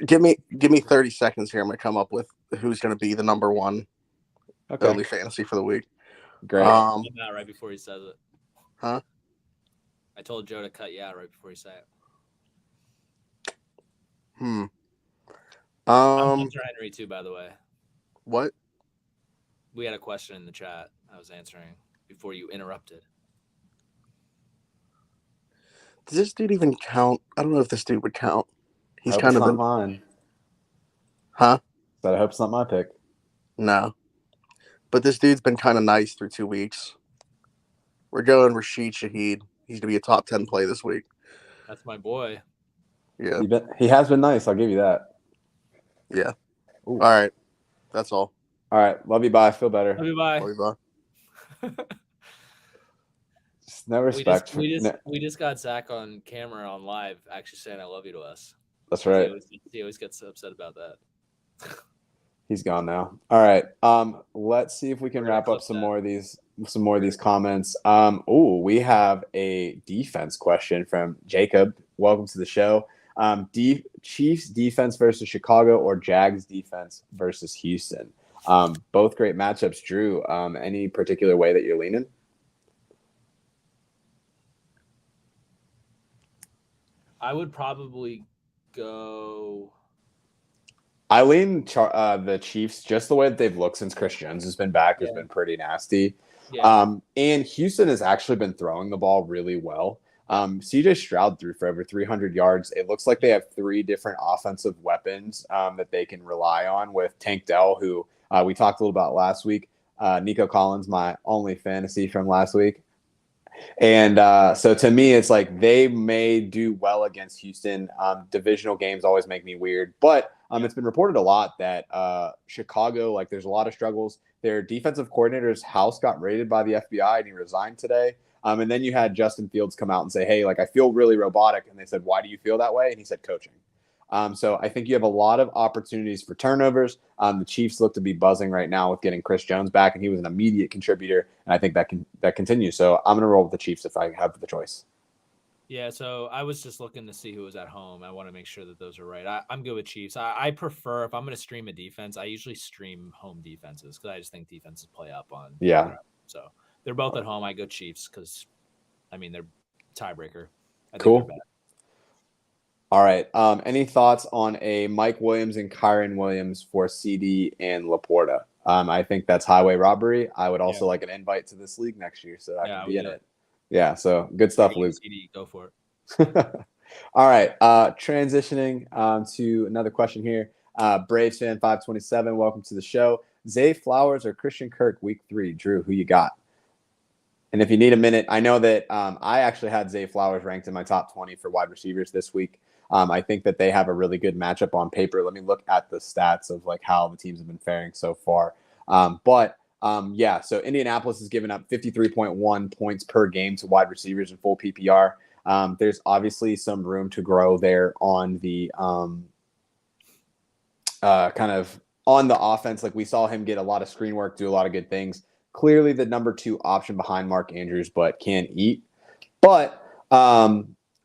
Give me 30 seconds here. I'm gonna come up with who's gonna be the number 1 OnlyFantasy for the week. Great. Out right before he says it. Huh? I told Joe to cut you out right before he said it. I'm Hunter Henry too, by the way. What? We had a question in the chat I was answering before you interrupted. Does this dude even count? I don't know if this dude would count. I He's hope kind it's of not been, mine. huh? But I hope it's not my pick. No. But this dude's been kind of nice through 2 weeks. We're going Rashid Shaheed. He's going to be a top 10 play this week. That's my boy. Yeah. He has been nice. I'll give you that. Yeah. Ooh. All right. That's all. All right. Love you. Bye. Feel better. Love you, bye. Love you, bye. Just no respect. We just got Zach on camera on live actually saying I love you to us. That's right. He always gets upset about that. He's gone now. All right. Let's see if we can wrap up some more of these comments. We have a defense question from Jacob. Welcome to the show. Chiefs defense versus Chicago or Jags defense versus Houston. Both great matchups. Drew, any particular way that you're leaning? I would probably go. I lean the Chiefs. Just the way that they've looked since Chris Jones has been back has been pretty nasty. Yeah. And Houston has actually been throwing the ball really well. CJ Stroud threw for over 300 yards. It looks like they have 3 different offensive weapons that they can rely on with Tank Dell, who we talked a little about last week. Nico Collins, my OnlyFantasy from last week. And so to me, it's like they may do well against Houston. Divisional games always make me weird, but it's been reported a lot that Chicago, like there's a lot of struggles. Their defensive coordinator's house got raided by the FBI and he resigned today. And then you had Justin Fields come out and say, hey, like I feel really robotic. And they said, why do you feel that way? And he said, coaching. So I think you have a lot of opportunities for turnovers. The Chiefs look to be buzzing right now with getting Chris Jones back, and he was an immediate contributor, and I think that continues. So I'm going to roll with the Chiefs if I have the choice. Yeah, so I was just looking to see who was at home. I want to make sure that those are right. I'm good with Chiefs. I prefer, if I'm going to stream a defense, I usually stream home defenses because I just think defenses play up on. Yeah. So they're both at home. I go Chiefs because, I mean, they're tiebreaker. I think cool. They're better. All right. Any thoughts on a Mike Williams and Kyron Williams for CD and Laporta? I think that's highway robbery. I would also like an invite to this league next year so I can be in it. Yeah. So good stuff, Luke. CD, go for it. All right. Transitioning to another question here. Braves fan 527. Welcome to the show. Zay Flowers or Christian Kirk week 3? Drew, who you got? And if you need a minute, I know that I actually had Zay Flowers ranked in my top 20 for wide receivers this week. I think that they have a really good matchup on paper. Let me look at the stats of like how the teams have been faring so far. So Indianapolis has given up 53.1 points per game to wide receivers in full PPR. There's obviously some room to grow there on the kind of on the offense. Like we saw him get a lot of screen work, do a lot of good things. Clearly the number 2 option behind Mark Andrews, but can't eat. But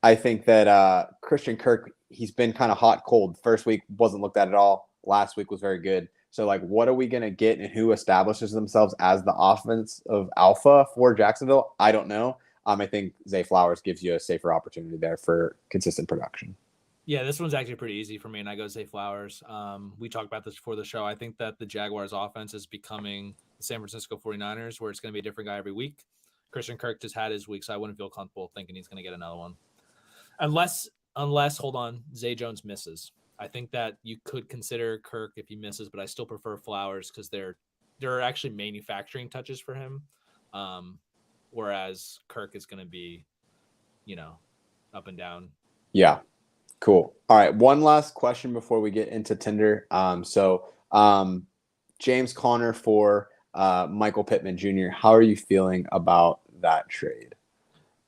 I think that Christian Kirk, he's been kind of hot, cold. First week wasn't looked at all. Last week was very good. So, like, what are we going to get and who establishes themselves as the offense of alpha for Jacksonville? I don't know. I think Zay Flowers gives you a safer opportunity there for consistent production. Yeah, this one's actually pretty easy for me, and I go Zay Flowers. We talked about this before the show. I think that the Jaguars' offense is becoming the San Francisco 49ers, where it's going to be a different guy every week. Christian Kirk just had his week, so I wouldn't feel comfortable thinking he's going to get another one. Unless, hold on, Zay Jones misses. I think that you could consider Kirk if he misses, but I still prefer Flowers because there are actually manufacturing touches for him, whereas Kirk is going to be, up and down. Yeah, cool. All right, one last question before we get into Tinder. James Conner for Michael Pittman Jr., how are you feeling about that trade?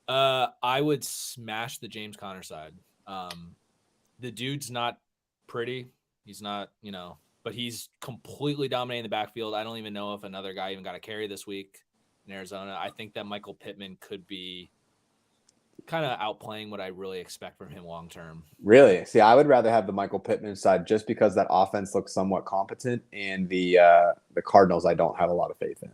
I would smash the James Conner side. The dude's not pretty. He's not, but he's completely dominating the backfield. I don't even know if another guy even got a carry this week in Arizona. I think that Michael Pittman could be kind of outplaying what I really expect from him long term. Really? See, I would rather have the Michael Pittman side just because that offense looks somewhat competent, and the Cardinals I don't have a lot of faith in.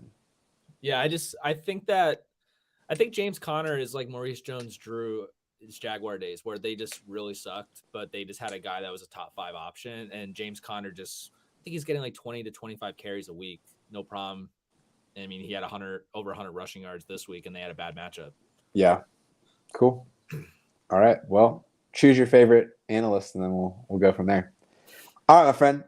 Yeah, I think James Conner is like Maurice Jones-Drew his Jaguar days where they just really sucked, but they just had a guy that was a top 5 option. And James Conner I think he's getting like 20 to 25 carries a week. No problem. I mean, he had over 100 rushing yards this week, and they had a bad matchup. Yeah. Cool. All right. Well, choose your favorite analyst, and then we'll go from there. All right, my friend.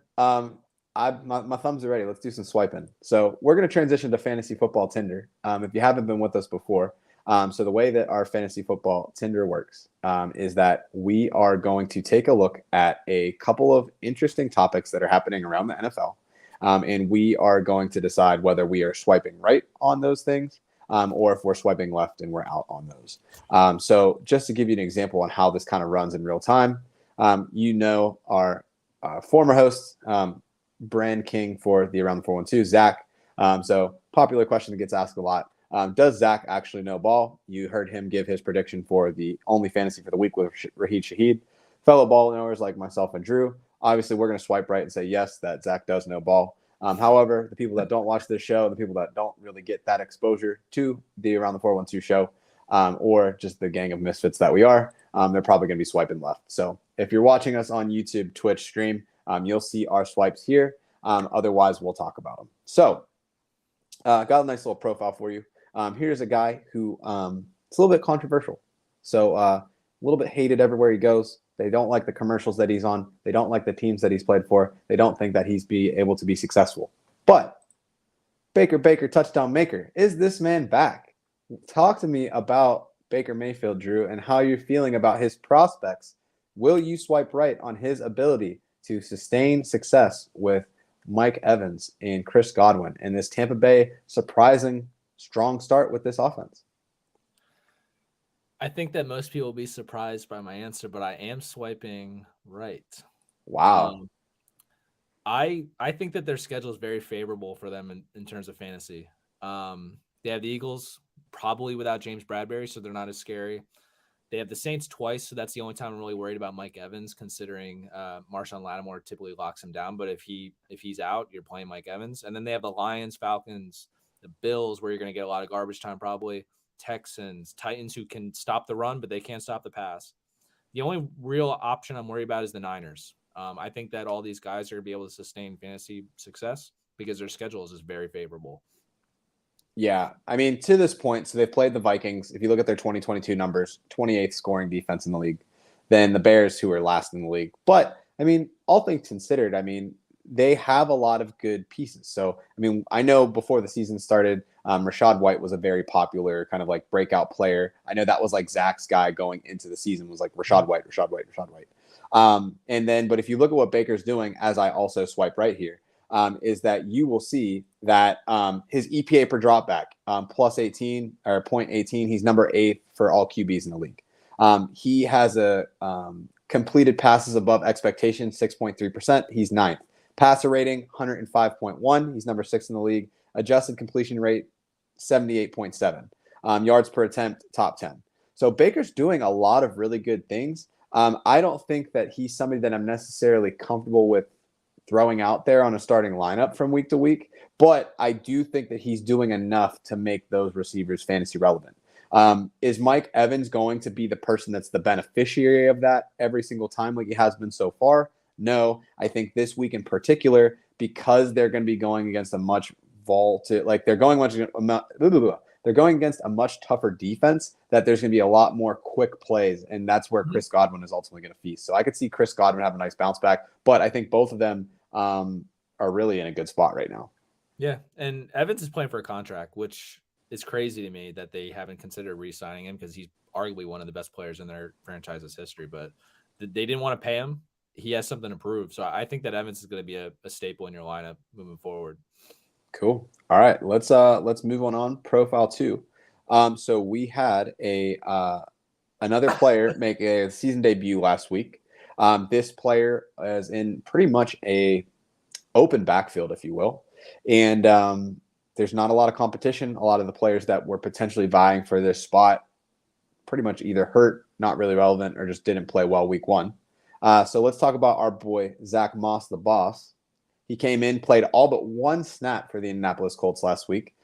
My thumbs are ready. Let's do some swiping. So we're going to transition to fantasy football Tinder. If you haven't been with us before, so the way that our fantasy football Tinder works is that we are going to take a look at a couple of interesting topics that are happening around the NFL, and we are going to decide whether we are swiping right on those things or if we're swiping left and we're out on those. So just to give you an example on how this kind of runs in real time, our former host, brand king for the Around the 412, Zach. So popular question that gets asked a lot. Does Zach actually know ball? You heard him give his prediction for the OnlyFantasy for the week with Raheed Shaheed. Fellow ball knowers like myself and Drew, obviously we're going to swipe right and say yes, that Zach does know ball. However, the people that don't watch this show, the people that don't really get that exposure to the Around the 412 show, or just the gang of misfits that we are, they're probably going to be swiping left. So if you're watching us on YouTube, Twitch stream, you'll see our swipes here. Otherwise, we'll talk about them. So got a nice little profile for you. Here's a guy who it's a little bit controversial. So a little bit hated everywhere he goes. They don't like the commercials that he's on. They don't like the teams that he's played for. They don't think that he's able to be successful. But Baker, touchdown maker. Is this man back? Talk to me about Baker Mayfield, Drew, and how you're feeling about his prospects. Will you swipe right on his ability to sustain success with Mike Evans and Chris Godwin in this Tampa Bay surprising strong start with this offense? I think that most people will be surprised by my answer, but I am swiping right. Wow. I think that their schedule is very favorable for them in terms of fantasy. They have the Eagles probably without James Bradberry, so they're not as scary. They have the Saints twice, so that's the only time I'm really worried about Mike Evans, considering Marshawn Lattimore typically locks him down. But if he's out, you're playing Mike Evans. And then they have the Lions, Falcons, the Bills, where you're going to get a lot of garbage time probably, Texans, Titans, who can stop the run, but they can't stop the pass. The only real option I'm worried about is the Niners. I think that all these guys are going to be able to sustain fantasy success because their schedule is just very favorable. Yeah, I mean, to this point, so they've played the Vikings. If you look at their 2022 numbers, 28th scoring defense in the league, then the Bears, who are last in the league. But, I mean, all things considered, I mean, they have a lot of good pieces. So, I mean, I know before the season started, Rachaad White was a very popular kind of like breakout player. I know that was like Zach's guy going into the season was like Rachaad White. And then, but if you look at what Baker's doing, as I also swipe right here, is that you will see that his EPA per dropback plus 18 or 0.18. He's number 8 for all QBs in the league. He has a completed passes above expectation, 6.3%. He's 9th. Passer rating, 105.1. He's number 6 in the league. Adjusted completion rate, 78.7. Yards per attempt, top 10. So Baker's doing a lot of really good things. I don't think that he's somebody that I'm necessarily comfortable with throwing out there on a starting lineup from week to week, but I do think that he's doing enough to make those receivers fantasy relevant. Is Mike Evans going to be the person that's the beneficiary of that every single time like he has been so far? No. I think this week in particular, because they're going to be going against a much they're going against a much tougher defense, that there's going to be a lot more quick plays, and that's where Chris Godwin is ultimately going to feast. So I could see Chris Godwin have a nice bounce back, but I think both of them are really in a good spot right now. Yeah, and Evans is playing for a contract, which is crazy to me that they haven't considered re-signing him because he's arguably one of the best players in their franchise's history, but they didn't want to pay him. He has something to prove. So I think that Evans is going to be a staple in your lineup moving forward. Cool. All right, let's move on profile 2. So we had another player make a season debut last week. This player is in pretty much a open backfield, if you will, and there's not a lot of competition. A lot of the players that were potentially vying for this spot pretty much either hurt, not really relevant, or just didn't play well week 1. So let's talk about our boy Zach Moss, the boss. He came in, played all but 1 snap for the Indianapolis Colts last week.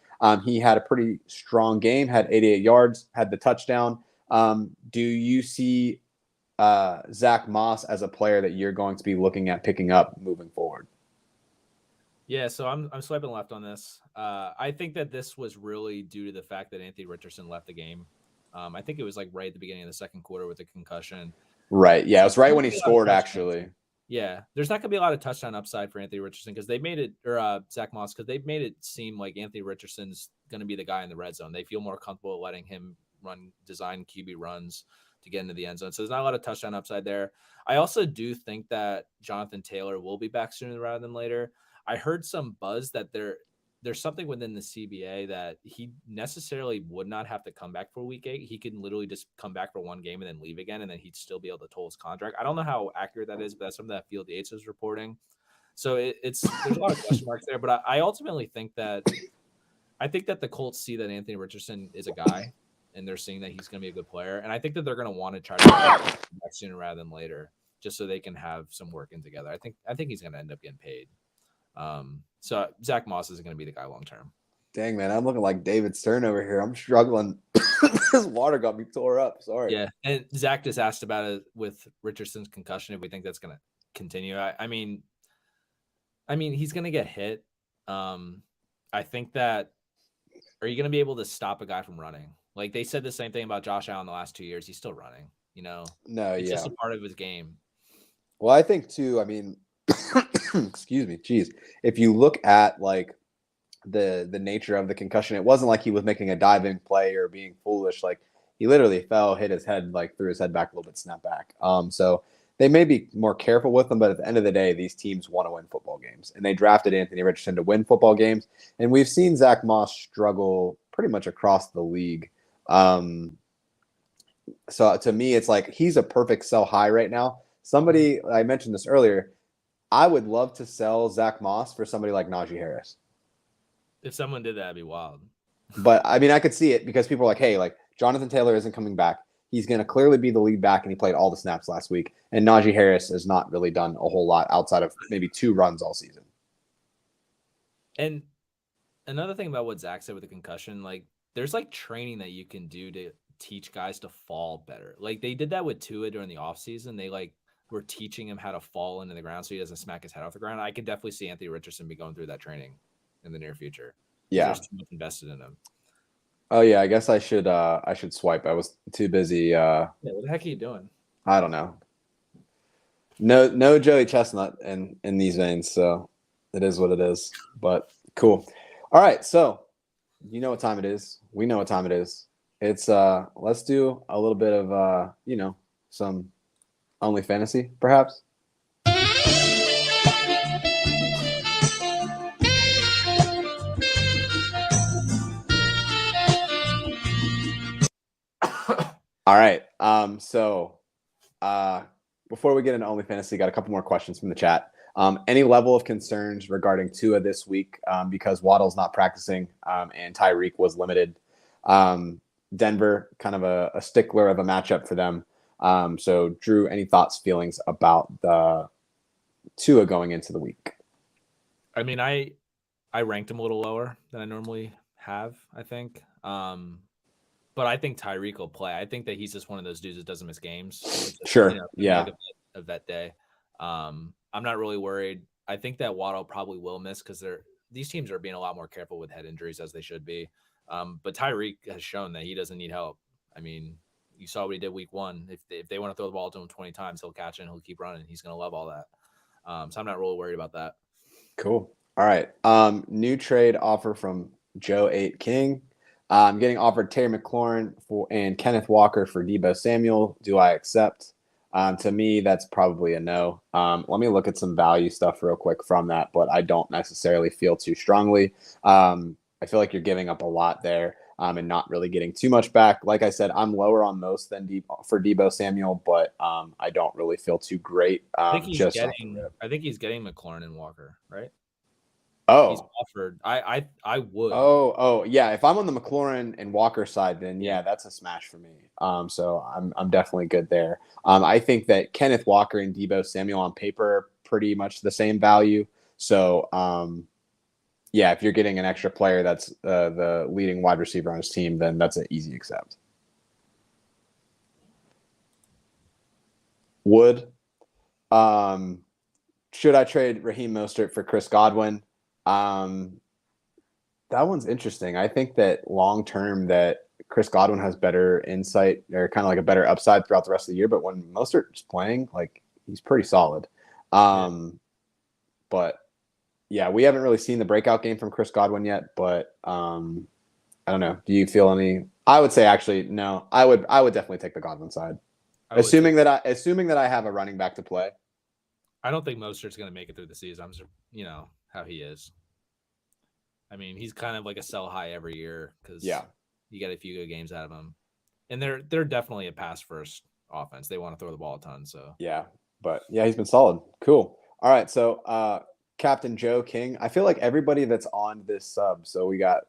He had a pretty strong game, had 88 yards, had the touchdown. Do you see Zach Moss as a player that you're going to be looking at picking up moving forward? Yeah, so I'm swiping left on this. I think that this was really due to the fact that Anthony Richardson left the game. I think it was like right at the beginning of the second quarter with a concussion. Right. Yeah, it was right There's when not he gonna be a lot of scored, touchdowns. actually. Yeah, there's not gonna be a lot of touchdown upside for Anthony Richardson because they made it, or Zach Moss, because they've made it seem like Anthony Richardson's gonna be the guy in the red zone. They feel more comfortable letting him run design QB runs to get into the end zone. So there's not a lot of touchdown upside there. I also do think that Jonathan Taylor will be back sooner rather than later. I heard some buzz that there's something within the CBA that he necessarily would not have to come back for week 8. He can literally just come back for one game and then leave again, and then he'd still be able to toll his contract. I don't know how accurate that is, but that's something that Field Yates is reporting. So it's there's a lot of question marks there, but I ultimately think that the Colts see that Anthony Richardson is a guy, and they're seeing that he's going to be a good player, and I think that they're going to want to try to get him back sooner rather than later, just so they can have some working together. I think he's going to end up getting paid. So Zach Moss is going to be the guy long term. Dang, man, I'm looking like David Stern over here. I'm struggling. This water got me tore up. Sorry. Yeah, and Zach just asked about it with Richardson's concussion. If we think that's going to continue, I mean, he's going to get hit. I think that are you going to be able to stop a guy from running? Like they said the same thing about Josh Allen the last 2 years. He's still running. No, It's yeah. just a part of his game. Well, I think too. I mean, excuse me. Geez, if you look at like the nature of the concussion, it wasn't like he was making a diving play or being foolish. Like he literally fell, hit his head, like threw his head back a little bit, snapped back. So they may be more careful with him, but at the end of the day, these teams want to win football games, and they drafted Anthony Richardson to win football games. And we've seen Zach Moss struggle pretty much across the league. So to me, it's like he's a perfect sell high right now. Somebody, I mentioned this earlier, I would love to sell Zach Moss for somebody like Najee Harris. If someone did that, it'd be wild. But I mean, I could see it because people are like, hey, like Jonathan Taylor isn't coming back. He's going to clearly be the lead back, and he played all the snaps last week. And Najee Harris has not really done a whole lot outside of maybe 2 runs all season. And another thing about what Zach said with the concussion, like there's like training that you can do to teach guys to fall better. Like they did that with Tua during the offseason. They like were teaching him how to fall into the ground so he doesn't smack his head off the ground. I could definitely see Anthony Richardson be going through that training in the near future. Yeah. There's too much invested in him. Oh yeah, I guess I should swipe. I was too busy. Yeah, what the heck are you doing? I don't know. No Joey Chestnut in these veins, so it is what it is. But cool. All right, so you know what time it is. We know what time it is. It's let's do a little bit of some OnlyFantasy, perhaps. All right. So before we get into OnlyFantasy, got a couple more questions from the chat. Any level of concerns regarding Tua this week because Waddle's not practicing and Tyreek was limited. Denver, kind of a stickler of a matchup for them. So, Drew, any thoughts, feelings about the Tua going into the week? I mean, I ranked him a little lower than I normally have, I think. But I think Tyreek will play. I think that he's just one of those dudes that doesn't miss games. Just, sure. Yeah. Like a vet day. I'm not really worried. I think that Waddle probably will miss because these teams are being a lot more careful with head injuries as they should be. But Tyreek has shown that he doesn't need help. I mean, you saw what he did week 1. If they want to throw the ball to him 20 times, he'll catch it and he'll keep running. He's going to love all that. So I'm not really worried about that. Cool. All right. New trade offer from Joe 8 King. I'm getting offered Terry McLaurin and Kenneth Walker for Deebo Samuel. Do I accept? To me, that's probably a no. Let me look at some value stuff real quick from that, but I don't necessarily feel too strongly. I feel like you're giving up a lot there and not really getting too much back. Like I said, I'm lower on most than for Deebo Samuel, but I don't really feel too great. I think he's getting McLaurin and Walker, right? Oh, he's offered. I would. Oh, yeah. If I'm on the McLaurin and Walker side, then yeah, that's a smash for me. So I'm definitely good there. I think that Kenneth Walker and Deebo Samuel on paper are pretty much the same value. So yeah, if you're getting an extra player that's the leading wide receiver on his team, then that's an easy accept. Should I trade Raheem Mostert for Chris Godwin? That one's interesting. I think that long term that Chris Godwin has better insight or kind of like a better upside throughout the rest of the year. But when Mostert's playing, like he's pretty solid. But yeah, we haven't really seen the breakout game from Chris Godwin yet. But I don't know. Do you feel any? I would say actually no. I would definitely take the Godwin side, assuming that I have a running back to play. I don't think Mostert's going to make it through the season. How he is. I mean, he's kind of like a sell high every year because you get a few good games out of him, and they're definitely a pass first offense. They want to throw the ball a ton. So but he's been solid. Cool. All right, so Captain Joe King. I feel like everybody that's on this sub. So we got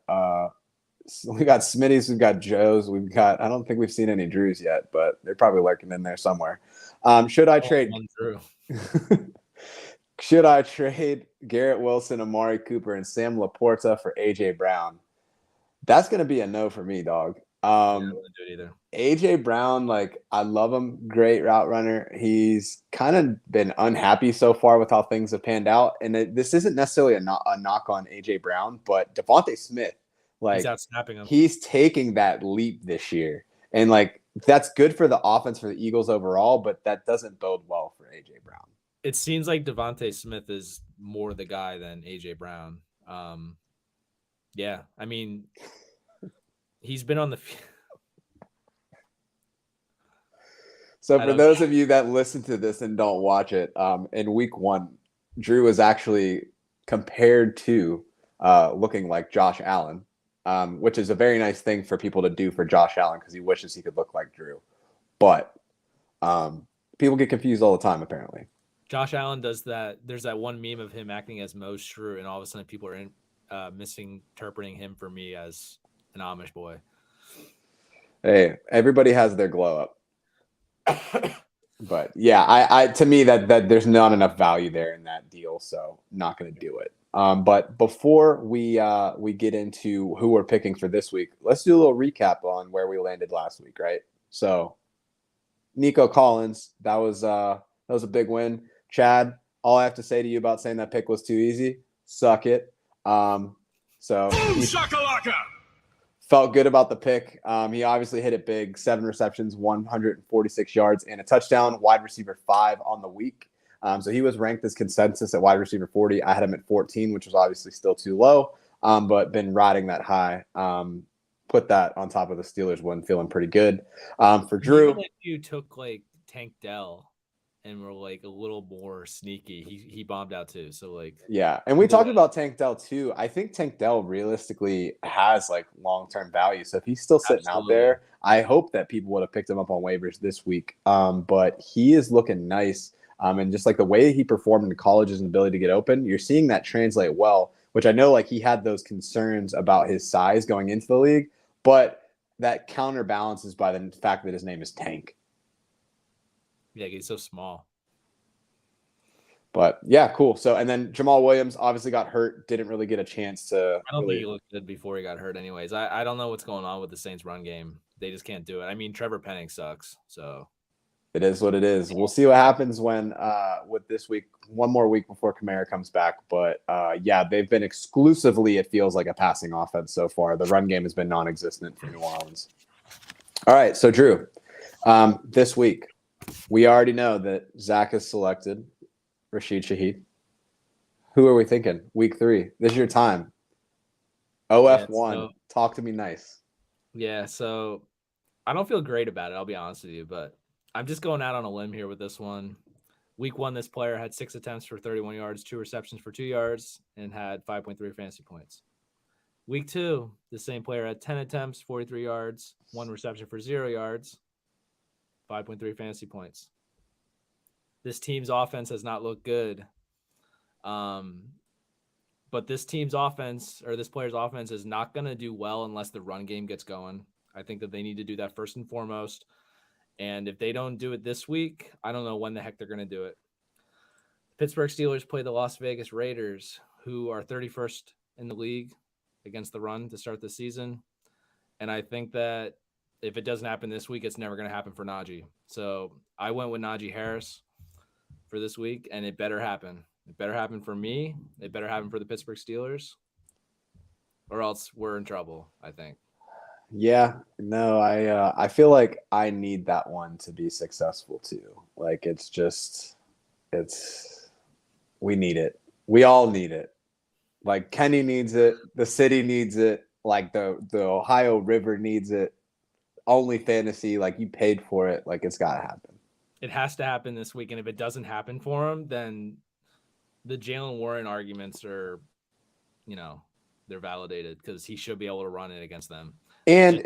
Smitty's, we've got Joe's, I don't think we've seen any Drews yet, but they're probably lurking in there somewhere. Should I trade? Should I trade Garrett Wilson, Amari Cooper, and Sam Laporta for AJ Brown? That's gonna be a no for me, dog. I wouldn't do it either. AJ Brown, like I love him, great route runner. He's kind of been unhappy so far with how things have panned out, and this isn't necessarily a knock on AJ Brown, but Devontae Smith, like he's outsnapping him. He's taking that leap this year, and like that's good for the offense for the Eagles overall, but that doesn't bode well for AJ Brown. It seems like Devontae Smith is more the guy than AJ Brown. Yeah, I mean, he's been on the. So for those of you that listen to this and don't watch it, in week 1, Drew was actually compared to looking like Josh Allen, which is a very nice thing for people to do for Josh Allen because he wishes he could look like Drew. But people get confused all the time, apparently. Josh Allen does that. There's that one meme of him acting as Mo Shrew, and all of a sudden people are misinterpreting him for me as an Amish boy. Hey, everybody has their glow up. But yeah, I to me that there's not enough value there in that deal, so not going to do it. But before we get into who we're picking for this week, let's do a little recap on where we landed last week, right? So, Nico Collins, that was a big win. Chad, all I have to say to you about saying that pick was too easy, suck it. So boom shakalaka. Felt good about the pick. He obviously hit it big, 7 receptions, 146 yards, and a touchdown, wide receiver 5 on the week. So he was ranked as consensus at wide receiver 40. I had him at 14, which was obviously still too low, but been riding that high. Put that on top of the Steelers win, feeling pretty good. For Drew, even if you took like Tank Dell and were like a little more sneaky, he bombed out too. So like, yeah, and we talked about Tank Dell too. I think Tank Dell realistically has like long-term value. So if he's still sitting out there, I hope that people would have picked him up on waivers this week. But he is looking nice. And just like the way he performed in college and ability to get open, you're seeing that translate well, which I know like he had those concerns about his size going into the league, but that counterbalances by the fact that his name is Tank. Yeah, he's so small. But yeah, cool. So and then Jamal Williams obviously got hurt, didn't really get a chance to. I don't think he looked good before he got hurt. Anyways, I don't know what's going on with the Saints run game. They just can't do it. I mean, Trevor Penning sucks. So it is what it is. We'll see what happens when with this week, one more week before Kamara comes back. But yeah, they've been exclusively, it feels like, a passing offense so far. The run game has been non-existent for New Orleans. All right, so Drew, this week we already know that Zach has selected Rashid Shaheed. Who are we thinking? Week 3. This is your time. OF1. Talk to me nice. Yeah, so I don't feel great about it, I'll be honest with you, but I'm just going out on a limb here with this one. Week 1, this player had 6 attempts for 31 yards, 2 receptions for 2 yards, and had 5.3 fantasy points. Week 2, the same player had 10 attempts, 43 yards, 1 reception for 0 yards, 5.3 fantasy points. This team's offense has not looked good. But this team's offense, or this player's offense, is not going to do well unless the run game gets going. I think that they need to do that first and foremost. And if they don't do it this week, I don't know when the heck they're going to do it. The Pittsburgh Steelers play the Las Vegas Raiders, who are 31st in the league against the run to start the season. And I think that if it doesn't happen this week, it's never going to happen for Najee. So I went with Najee Harris for this week, and it better happen. It better happen for me. It better happen for the Pittsburgh Steelers, or else we're in trouble, I think. Yeah, no, I feel like I need that one to be successful too. Like we need it. We all need it. Like Kenny needs it, the city needs it, like the Ohio River needs it. OnlyFantasy, like you paid for it, like it's gotta happen. It has to happen this week, and if it doesn't happen for him, then the Jalen Warren arguments are, they're validated because he should be able to run it against them. And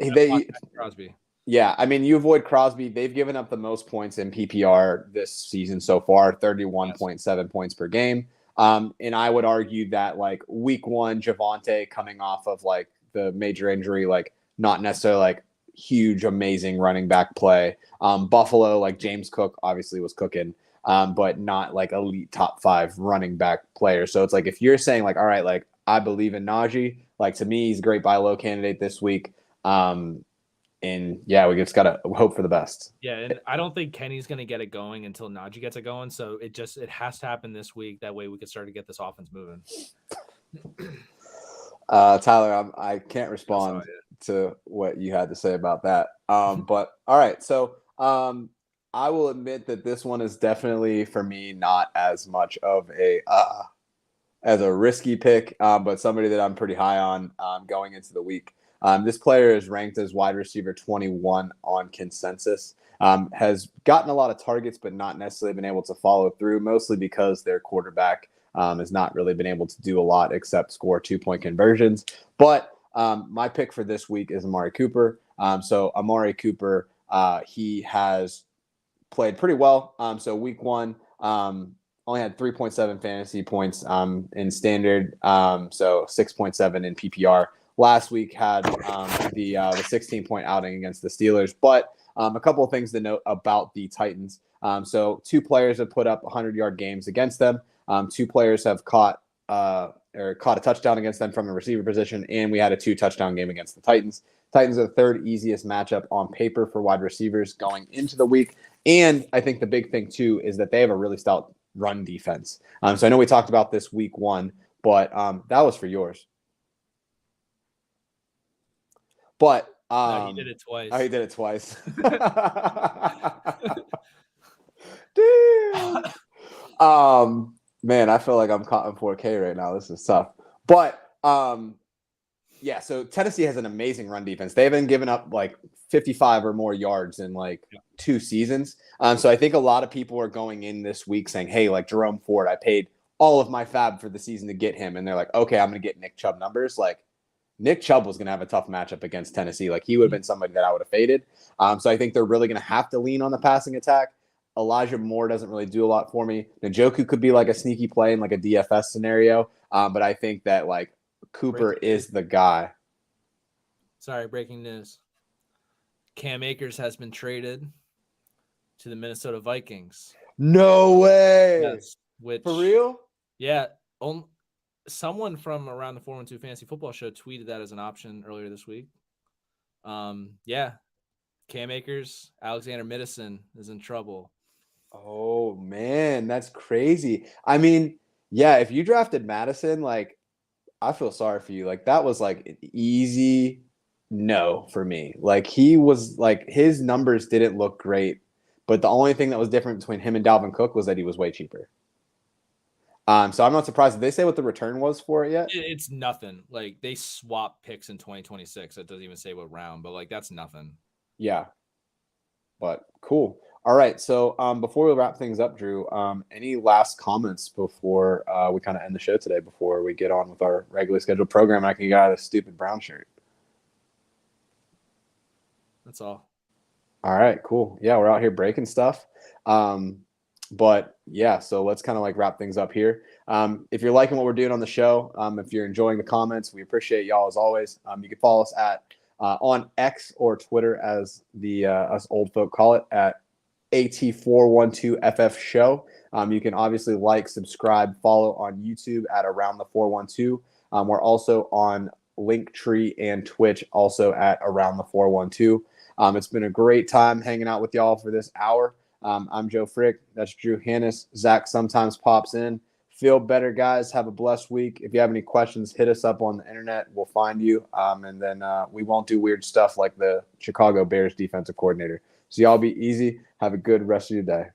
Crosby. Yeah, I mean, you avoid Crosby. They've given up the most points in PPR this season so far, 31.7 points per game. And I would argue that like week one, Javonte coming off of like the major injury, like not necessarily like huge, amazing running back play. Buffalo, like James Cook obviously was cooking, but not like elite top 5 running back player. So it's like if you're saying like, all right, like I believe in Najee, like to me, he's a great buy low candidate this week. And yeah, we just gotta hope for the best. Yeah, and I don't think Kenny's gonna get it going until Najee gets it going. So it has to happen this week. That way we can start to get this offense moving. Tyler, I can't respond to what you had to say about that. But all right, so I will admit that this one is definitely for me not as much of a as a risky pick, but somebody that I'm pretty high on going into the week. This player is ranked as wide receiver 21 on consensus. Has gotten a lot of targets, but not necessarily been able to follow through, mostly because their quarterback has not really been able to do a lot except score 2-point conversions. But my pick for this week is Amari Cooper. So Amari Cooper, he has played pretty well. So week one, only had 3.7 fantasy points in standard, so 6.7 in PPR. Last week had the 16-point outing against the Steelers. But a couple of things to note about the Titans. So 2 players have put up 100-yard games against them. 2 players have caught a touchdown against them from a receiver position, and we had a 2-touchdown game against the Titans. Titans are the 3rd easiest matchup on paper for wide receivers going into the week. And I think the big thing, too, is that they have a really stout run defense. So I know we talked about this week 1, but that was for yours. But no, he did it twice. Oh, he did it twice. Dude. Man, I feel like I'm caught in 4K right now. This is tough. But yeah, so Tennessee has an amazing run defense. They haven't given up like 55 or more yards in like 2 seasons. So I think a lot of people are going in this week saying, hey, like Jerome Ford, I paid all of my fab for the season to get him. And they're like, okay, I'm going to get Nick Chubb numbers. Like Nick Chubb was going to have a tough matchup against Tennessee. Like he would have been somebody that I would have faded. So I think they're really going to have to lean on the passing attack. Elijah Moore doesn't really do a lot for me. Njoku could be like a sneaky play in like a DFS scenario. But I think that like Cooper is the guy. Sorry, breaking news. Cam Akers has been traded to the Minnesota Vikings. No way. Yes, for real? Yeah. Someone from around the 412 Fantasy Football Show tweeted that as an option earlier this week. Yeah. Cam Akers, Alexander Middleton is in trouble. Oh, man, that's crazy. I mean, yeah, if you drafted Madison, like, I feel sorry for you. Like, that was, like, an easy no for me. Like, he was, like, his numbers didn't look great, but the only thing that was different between him and Dalvin Cook was that he was way cheaper. So I'm not surprised. Did they say what the return was for it yet? It's nothing. Like, they swap picks in 2026. It doesn't even say what round, but, like, that's nothing. Yeah. But cool. All right. So before we wrap things up, Drew, any last comments before we kind of end the show today, before we get on with our regularly scheduled program and I can get out of this stupid brown shirt? That's all. All right, cool. Yeah, we're out here breaking stuff. But yeah, so let's kind of like wrap things up here. If you're liking what we're doing on the show, if you're enjoying the comments, we appreciate y'all as always. You can follow us at on X or Twitter, as the us old folk call it, at AT412FF Show. You can obviously like, subscribe, follow on YouTube at Around the 412. We're also on Linktree and Twitch, also at Around the 412. It's been a great time hanging out with y'all for this hour. I'm Joe Frick. That's Drew Hannis. Zach sometimes pops in. Feel better, guys. Have a blessed week. If you have any questions, hit us up on the internet. We'll find you. And then we won't do weird stuff like the Chicago Bears defensive coordinator. So y'all be easy. Have a good rest of your day.